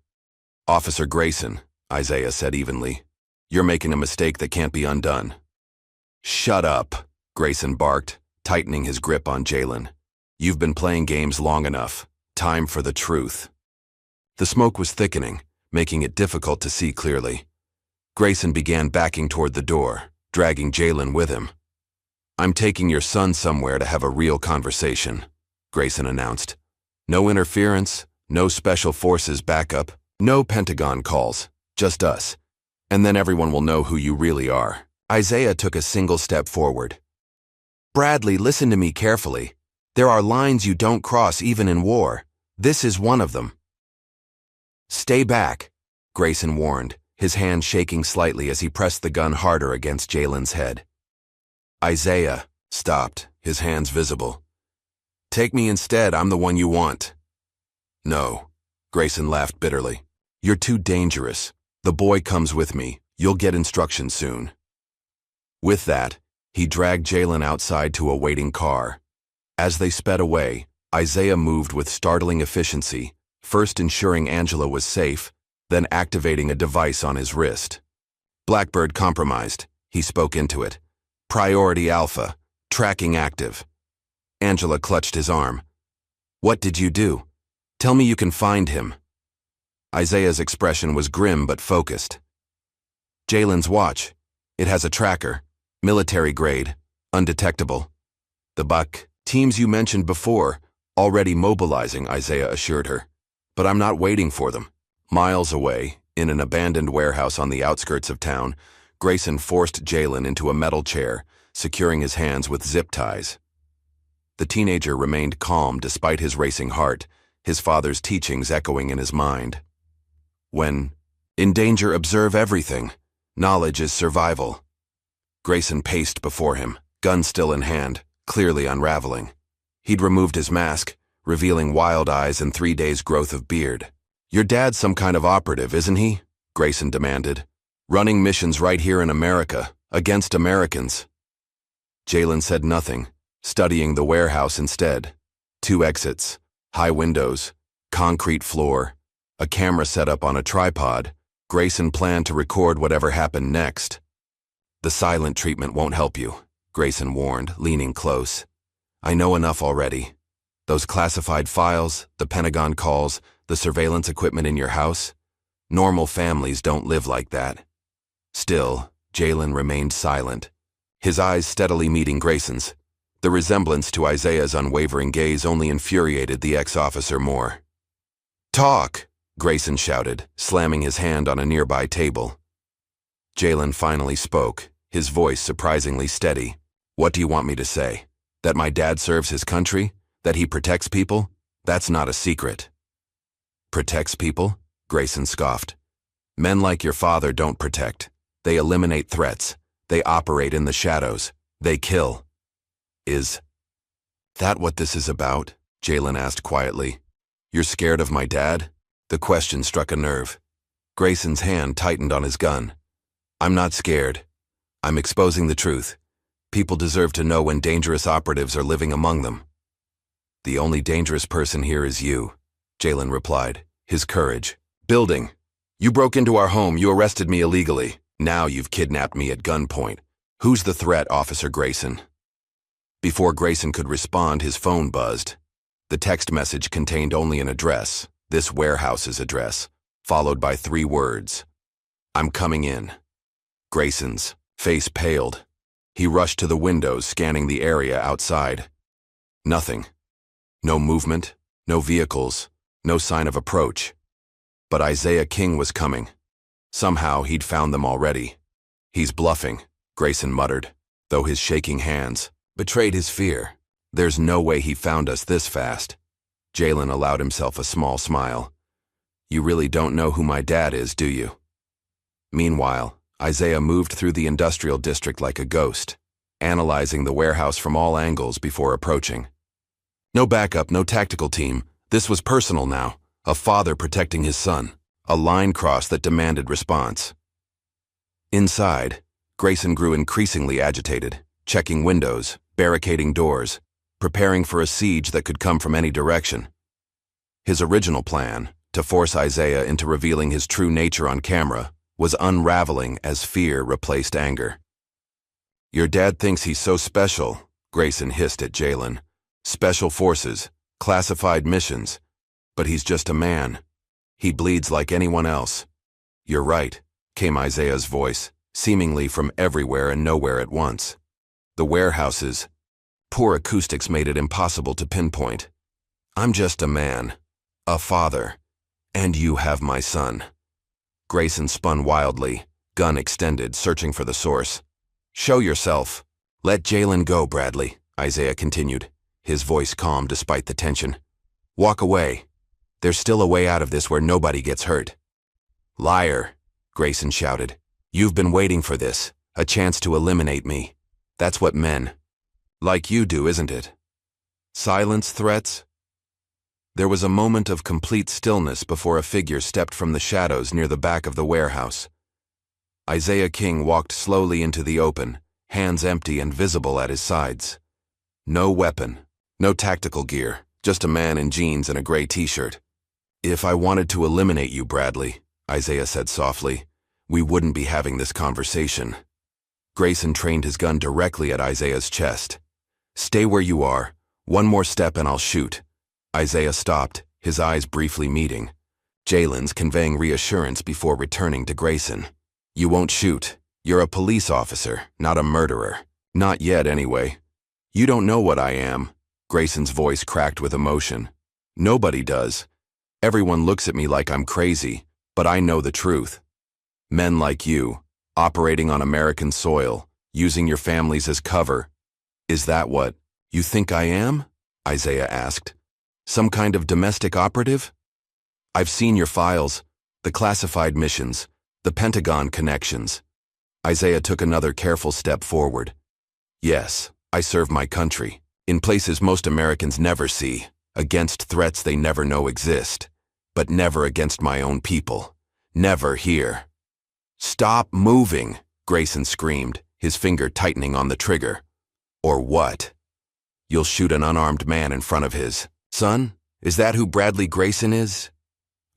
Officer Grayson, Isaiah said evenly, you're making a mistake that can't be undone. Shut up, Grayson barked, tightening his grip on Jaylen. You've been playing games long enough. Time for the truth. The smoke was thickening, making it difficult to see clearly. Grayson began backing toward the door, dragging Jaylen with him. I'm taking your son somewhere to have a real conversation, Grayson announced. No interference, no special forces backup, no Pentagon calls, just us. And then everyone will know who you really are. Isaiah took a single step forward. Bradley, listen to me carefully. There are lines you don't cross even in war. This is one of them. Stay back, Grayson warned, his hand shaking slightly as he pressed the gun harder against Jaylen's head. Isaiah stopped, his hands visible. Take me instead, I'm the one you want. No, Grayson laughed bitterly. You're too dangerous. The boy comes with me. You'll get instructions soon. With that, he dragged Jaylen outside to a waiting car. As they sped away, Isaiah moved with startling efficiency, first ensuring Angela was safe, then activating a device on his wrist. Blackbird compromised, he spoke into it. Priority Alpha, tracking active. Angela clutched his arm. What did you do? Tell me you can find him. Isaiah's expression was grim but focused. Jaylen's watch. It has a tracker, military grade, undetectable. The Buck teams you mentioned before, already mobilizing, Isaiah assured her. But I'm not waiting for them. Miles away, in an abandoned warehouse on the outskirts of town, Grayson forced Jaylen into a metal chair, securing his hands with zip ties. The teenager remained calm despite his racing heart, his father's teachings echoing in his mind. When in danger, observe everything. Knowledge is survival. Grayson paced before him, gun still in hand, clearly unraveling. He'd removed his mask, revealing wild eyes and 3 days' growth of beard. "Your dad's some kind of operative, isn't he?" Grayson demanded. "Running missions right here in America, against Americans." Jalen said nothing, studying the warehouse instead. 2 exits, high windows, concrete floor, a camera set up on a tripod. Grayson planned to record whatever happened next. "The silent treatment won't help you," Grayson warned, leaning close. "I know enough already. Those classified files, the Pentagon calls, the surveillance equipment in your house, normal families don't live like that." Still, Jalen remained silent, his eyes steadily meeting Grayson's. The resemblance to Isaiah's unwavering gaze only infuriated the ex-officer more. "Talk!" Grayson shouted, slamming his hand on a nearby table. Jalen finally spoke, his voice surprisingly steady. "What do you want me to say? That my dad serves his country? That he protects people? That's not a secret." "Protects people?" Grayson scoffed. "Men like your father don't protect. They eliminate threats. They operate in the shadows. They kill." "Is that what this is about?" Jalen asked quietly. "You're scared of my dad?" The question struck a nerve. Grayson's hand tightened on his gun. "I'm not scared. I'm exposing the truth. People deserve to know when dangerous operatives are living among them." "The only dangerous person here is you," Jalen replied, his courage building. "You broke into our home, you arrested me illegally. Now you've kidnapped me at gunpoint. Who's the threat, Officer Grayson?" Before Grayson could respond, his phone buzzed. The text message contained only an address, this warehouse's address, followed by 3 words. "I'm coming in." Grayson's face paled. He rushed to the windows, scanning the area outside. Nothing. No movement, no vehicles, no sign of approach. But Isaiah King was coming. Somehow he'd found them already. "He's bluffing," Grayson muttered, though his shaking hands betrayed his fear. "There's no way he found us this fast." Jalen allowed himself a small smile. "You really don't know who my dad is, do you?" Meanwhile, Isaiah moved through the industrial district like a ghost, analyzing the warehouse from all angles before approaching. No backup, no tactical team. This was personal now, a father protecting his son, a line cross that demanded response. Inside, Grayson grew increasingly agitated, checking windows, barricading doors, preparing for a siege that could come from any direction. His original plan, to force Isaiah into revealing his true nature on camera, was unraveling as fear replaced anger. "Your dad thinks he's so special," Grayson hissed at Jalen. "Special forces, classified missions. But he's just a man. He bleeds like anyone else." "You're right," came Isaiah's voice, seemingly from everywhere and nowhere at once. The warehouse's poor acoustics made it impossible to pinpoint. "I'm just a man, a father, and you have my son." Grayson spun wildly, gun extended, searching for the source. "Show yourself. Let Jalen go, Bradley," Isaiah continued, his voice calm despite the tension. "Walk away. There's still a way out of this where nobody gets hurt." "Liar," Grayson shouted. "You've been waiting for this, a chance to eliminate me. That's what men like you do, isn't it? Silence threats?" There was a moment of complete stillness before a figure stepped from the shadows near the back of the warehouse. Isaiah King walked slowly into the open, hands empty and visible at his sides. No weapon, no tactical gear, just a man in jeans and a gray t-shirt. "If I wanted to eliminate you, Bradley," Isaiah said softly, "we wouldn't be having this conversation." Grayson trained his gun directly at Isaiah's chest. "Stay where you are. One more step and I'll shoot." Isaiah stopped, his eyes briefly meeting. Jalen's conveying reassurance before returning to Grayson. "You won't shoot. You're a police officer, not a murderer. Not yet, anyway." "You don't know what I am." Grayson's voice cracked with emotion. "Nobody does. Everyone looks at me like I'm crazy, but I know the truth. Men like you, operating on American soil, using your families as cover. Is that what you think I am?" Isaiah asked. "Some kind of domestic operative? I've seen your files, the classified missions, the Pentagon connections." Isaiah took another careful step forward. "Yes, I serve my country, in places most Americans never see. against threats they never know exist, but never against my own people. Never here. Stop moving, Grayson screamed, his finger tightening on the trigger. Or what? You'll shoot an unarmed man in front of his son? Is that who Bradley Grayson is?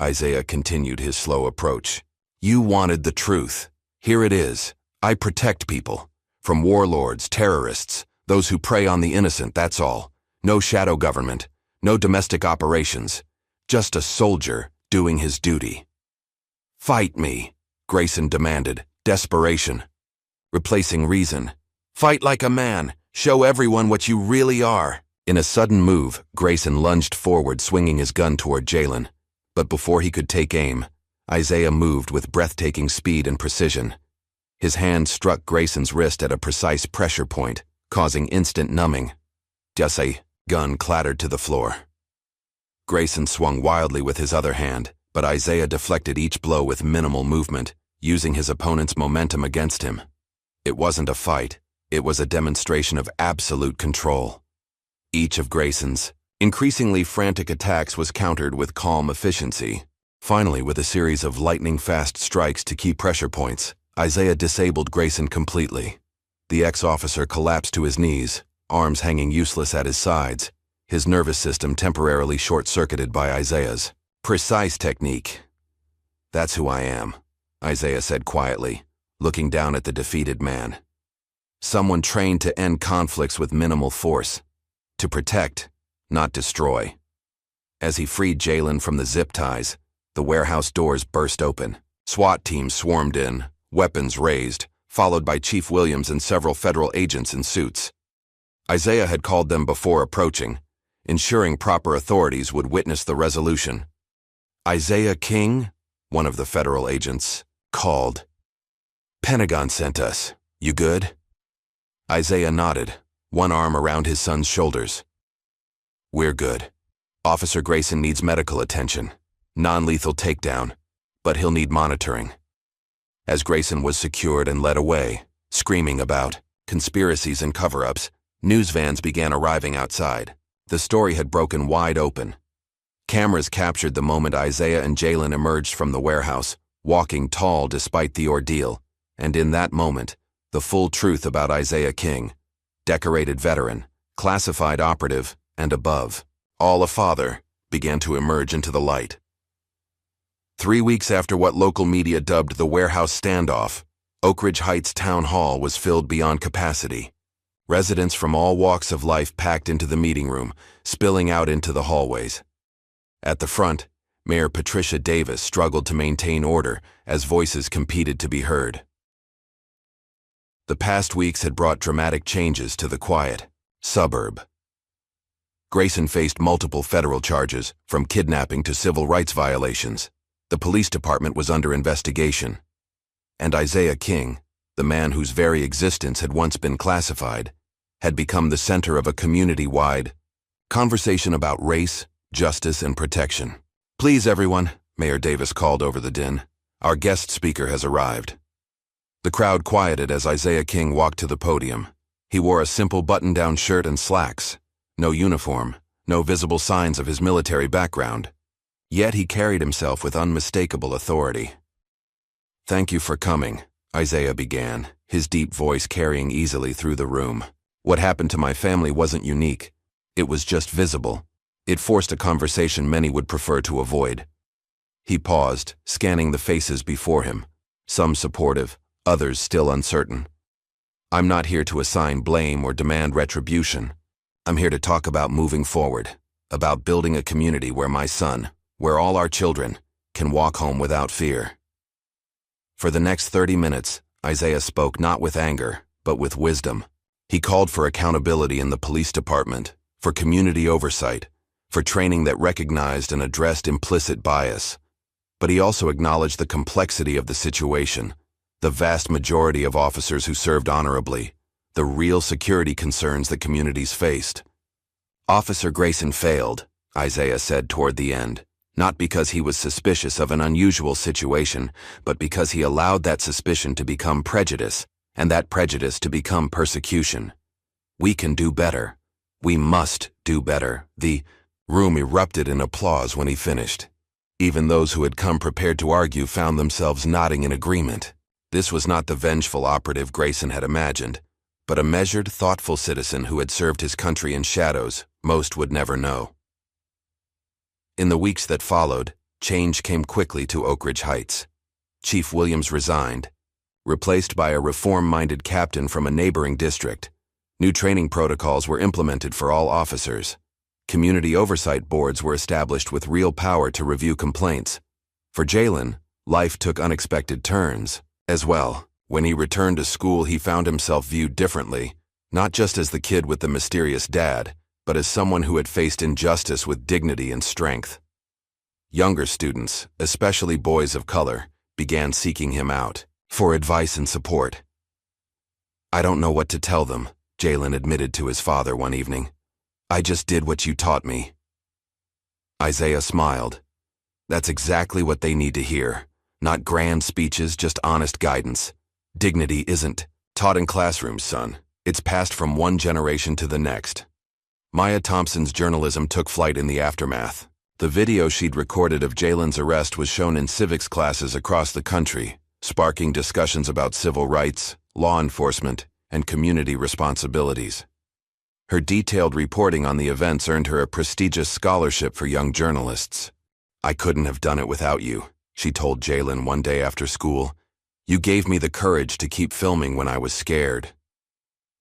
Isaiah continued his slow approach. You wanted the truth. Here it is. I protect people. From warlords, terrorists, those who prey on the innocent, that's all. No shadow government, no domestic operations. Just a soldier doing his duty. Fight me, Grayson demanded, desperation. Replacing reason. Fight like a man. Show everyone what you really are. In a sudden move, Grayson lunged forward, swinging his gun toward Jalen. But before he could take aim, Isaiah moved with breathtaking speed and precision. His hand struck Grayson's wrist at a precise pressure point, causing instant numbing. Just a gun clattered to the floor. Grayson swung wildly with his other hand, but Isaiah deflected each blow with minimal movement, using his opponent's momentum against him. It wasn't a fight. It was a demonstration of absolute control. Each of Grayson's increasingly frantic attacks was countered with calm efficiency. Finally, with a series of lightning-fast strikes to key pressure points, Isaiah disabled Grayson completely. The ex-officer collapsed to his knees, arms hanging useless at his sides, his nervous system temporarily short-circuited by Isaiah's precise technique. That's who I am, Isaiah said quietly, looking down at the defeated man. Someone trained to end conflicts with minimal force. To protect, not destroy. As he freed Jalen from the zip ties, the warehouse doors burst open. SWAT teams swarmed in, weapons raised, followed by Chief Williams and several federal agents in suits. Isaiah had called them before approaching, ensuring proper authorities would witness the resolution. Isaiah King, one of the federal agents, called. Pentagon sent us. You good? Isaiah nodded, one arm around his son's shoulders. We're good. Officer Grayson needs medical attention. Non-lethal takedown, but he'll need monitoring. As Grayson was secured and led away, screaming about conspiracies and cover-ups, news vans began arriving outside. The story had broken wide open. Cameras captured the moment Isaiah and Jalen emerged from the warehouse, walking tall despite the ordeal, and in that moment, the full truth about Isaiah King, decorated veteran, classified operative, and above, all a father, began to emerge into the light. 3 weeks after what local media dubbed the warehouse standoff, Oak Ridge Heights Town Hall was filled beyond capacity. Residents from all walks of life packed into the meeting room, spilling out into the hallways. At the front, Mayor Patricia Davis struggled to maintain order as voices competed to be heard. The past weeks had brought dramatic changes to the quiet suburb. Grayson faced multiple federal charges, from kidnapping to civil rights violations. The police department was under investigation. And Isaiah King, the man whose very existence had once been classified, had become the center of a community-wide conversation about race, justice, and protection. Please, everyone, Mayor Davis called over the din. Our guest speaker has arrived. The crowd quieted as Isaiah King walked to the podium. He wore a simple button-down shirt and slacks. No uniform, no visible signs of his military background. Yet he carried himself with unmistakable authority. Thank you for coming, Isaiah began, his deep voice carrying easily through the room. What happened to my family wasn't unique. It was just visible. It forced a conversation many would prefer to avoid. He paused, scanning the faces before him, some supportive, others still uncertain. I'm not here to assign blame or demand retribution. I'm here to talk about moving forward, about building a community where my son, where all our children, can walk home without fear. For the next 30 minutes, Isaiah spoke not with anger, but with wisdom. He called for accountability in the police department, for community oversight, for training that recognized and addressed implicit bias. But he also acknowledged the complexity of the situation, the vast majority of officers who served honorably, the real security concerns that communities faced. Officer Grayson failed, Isaiah said toward the end, not because he was suspicious of an unusual situation, but because he allowed that suspicion to become prejudice, and that prejudice to become persecution. We can do better. We must do better. The Room erupted in applause when he finished. Even those who had come prepared to argue found themselves nodding in agreement. This was not the vengeful operative Grayson had imagined, but a measured, thoughtful citizen who had served his country in shadows most would never know. In the weeks that followed, change came quickly to Oak Ridge Heights. Chief Williams resigned, replaced by a reform-minded captain from a neighboring district. New training protocols were implemented for all officers. Community oversight boards were established with real power to review complaints. For Jalen, life took unexpected turns. As well, when he returned to school, he found himself viewed differently, not just as the kid with the mysterious dad, but as someone who had faced injustice with dignity and strength. Younger students, especially boys of color, began seeking him out for advice and support. "I don't know what to tell them," Jalen admitted to his father one evening. "I just did what you taught me." Isaiah smiled. "That's exactly what they need to hear. Not grand speeches, just honest guidance. Dignity isn't taught in classrooms, son. It's passed from one generation to the next." Maya Thompson's journalism took flight in the aftermath. The video she'd recorded of Jalen's arrest was shown in civics classes across the country, sparking discussions about civil rights, law enforcement, and community responsibilities. Her detailed reporting on the events earned her a prestigious scholarship for young journalists. "I couldn't have done it without you," she told Jalen one day after school. "You gave me the courage to keep filming when I was scared."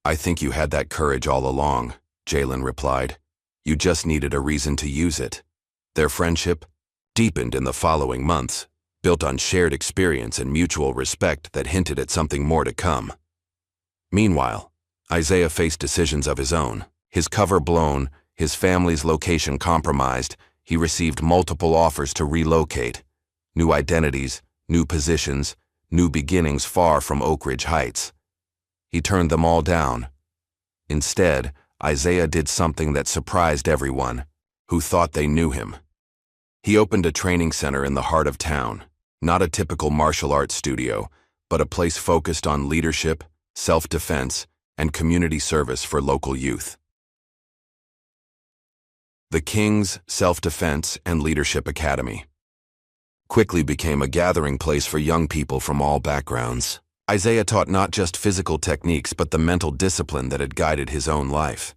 "I think you had that courage all along," Jalen replied. "You just needed a reason to use it." Their friendship deepened in the following months, built on shared experience and mutual respect that hinted at something more to come. Meanwhile, Isaiah faced decisions of his own. His cover blown, his family's location compromised, he received multiple offers to relocate. New identities, new positions, new beginnings far from Oak Ridge Heights. He turned them all down. Instead, Isaiah did something that surprised everyone who thought they knew him. He opened a training center in the heart of town, not a typical martial arts studio, but a place focused on leadership, self-defense, and community service for local youth. The King's Self-Defense and Leadership Academy quickly became a gathering place for young people from all backgrounds. Isaiah taught not just physical techniques but the mental discipline that had guided his own life.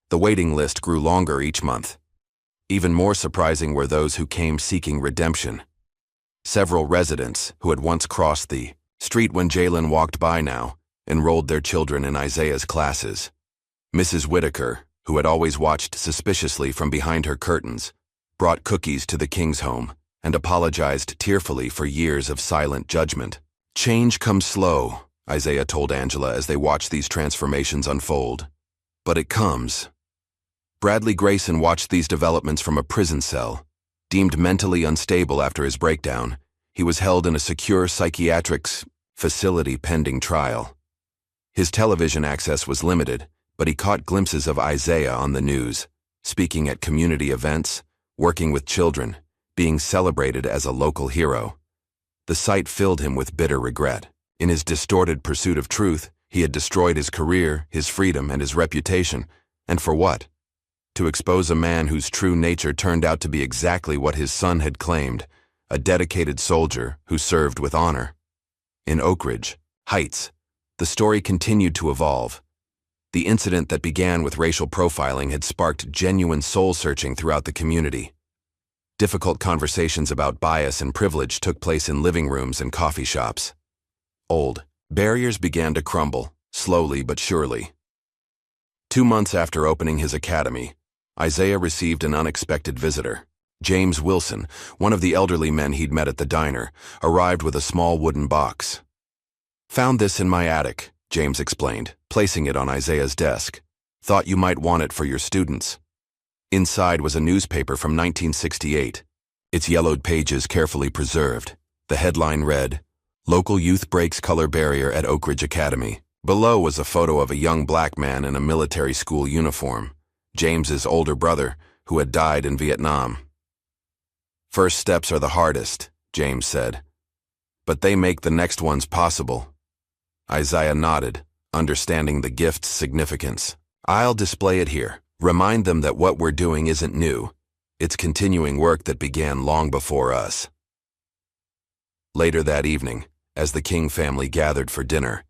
The waiting list grew longer each month. Even more surprising were those who came seeking redemption. Several residents who had once crossed the street when Jalen walked by now enrolled their children in Isaiah's classes. Mrs. Whitaker, who had always watched suspiciously from behind her curtains, brought cookies to the King's home and apologized tearfully for years of silent judgment. "Change comes slow," Isaiah told Angela as they watched these transformations unfold. "But it comes." Bradley Grayson watched these developments from a prison cell. Deemed mentally unstable after his breakdown, he was held in a secure psychiatric facility pending trial. His television access was limited, but he caught glimpses of Isaiah on the news, speaking at community events, working with children, being celebrated as a local hero. The sight filled him with bitter regret. In his distorted pursuit of truth, he had destroyed his career, his freedom, and his reputation. And for what? To expose a man whose true nature turned out to be exactly what his son had claimed, a dedicated soldier who served with honor. In Oak Ridge Heights, the story continued to evolve. The incident that began with racial profiling had sparked genuine soul-searching throughout the community. Difficult conversations about bias and privilege took place in living rooms and coffee shops. Old barriers began to crumble, slowly but surely. 2 months after opening his academy, Isaiah received an unexpected visitor. James Wilson, one of the elderly men he'd met at the diner, arrived with a small wooden box. "Found this in my attic," James explained, placing it on Isaiah's desk. "Thought you might want it for your students." Inside was a newspaper from 1968, its yellowed pages carefully preserved. The headline read, "Local Youth Breaks Color Barrier at Oak Ridge Academy." Below was a photo of a young black man in a military school uniform, James's older brother, who had died in Vietnam. "First steps are the hardest," James said, "but they make the next ones possible." Isaiah nodded, understanding the gift's significance. "I'll display it here," Remind them that what we're doing isn't new. It's continuing work that began long before us. Later that evening, as the King family gathered for dinner,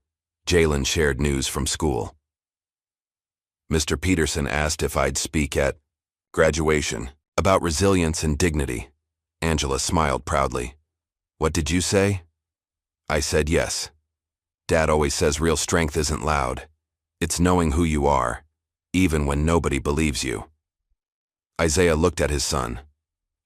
Jalen shared news from school. Mr. Peterson asked if I'd speak at graduation about resilience and dignity. Angela smiled proudly. What did you say? I said yes. Dad always says real strength isn't loud. It's knowing who you are, even when nobody believes you. Isaiah looked at his son.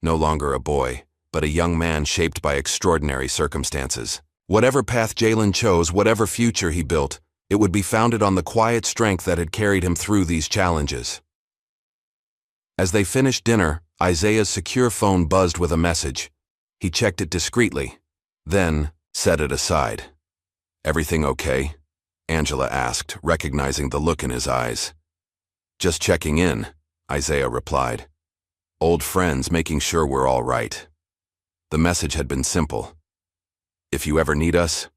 No longer a boy, but a young man shaped by extraordinary circumstances. Whatever path Jalen chose, whatever future he built, it would be founded on the quiet strength that had carried him through these challenges. As they finished dinner, Isaiah's secure phone buzzed with a message. He checked it discreetly, then set it aside. Everything okay? Angela asked, recognizing the look in his eyes. Just checking in, Isaiah replied. Old friends making sure we're all right. The message had been simple. If you ever need us,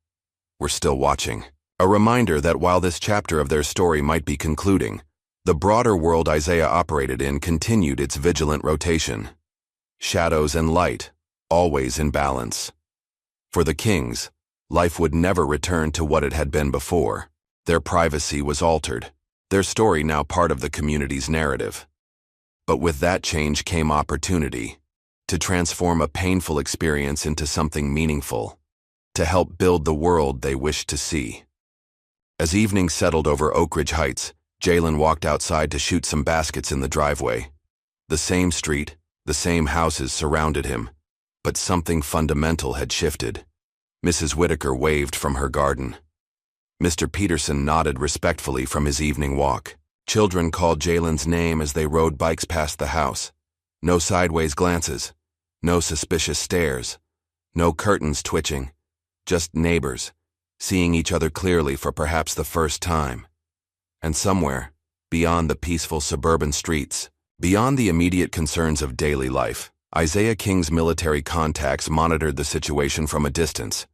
we're still watching. A reminder that while this chapter of their story might be concluding, the broader world Isaiah operated in continued its vigilant rotation. Shadows and light, always in balance. For the Kings, life would never return to what it had been before. Their privacy was altered, their story now part of the community's narrative. But with that change came opportunity to transform a painful experience into something meaningful, to help build the world they wished to see. As evening settled over Oak Ridge Heights, Jalen walked outside to shoot some baskets in the driveway. The same street, the same houses surrounded him, but something fundamental had shifted. Mrs. Whitaker waved from her garden. Mr. Peterson nodded respectfully from his evening walk. Children called Jalen's name as they rode bikes past the house. No sideways glances, no suspicious stares, no curtains twitching, just neighbors, seeing each other clearly for perhaps the first time. And somewhere, beyond the peaceful suburban streets, beyond the immediate concerns of daily life, Isaiah King's military contacts monitored the situation from a distance,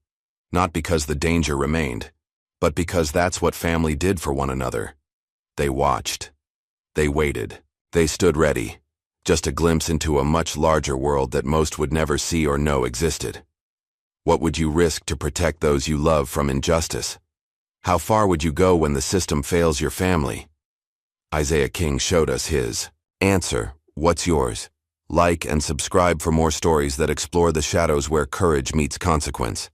not because the danger remained, but because that's what family did for one another. They watched. They waited. They stood ready, just a glimpse into a much larger world that most would never see or know existed. What would you risk to protect those you love from injustice? How far would you go when the system fails your family? Isaiah King showed us his answer. What's yours? Like and subscribe for more stories that explore the shadows where courage meets consequence.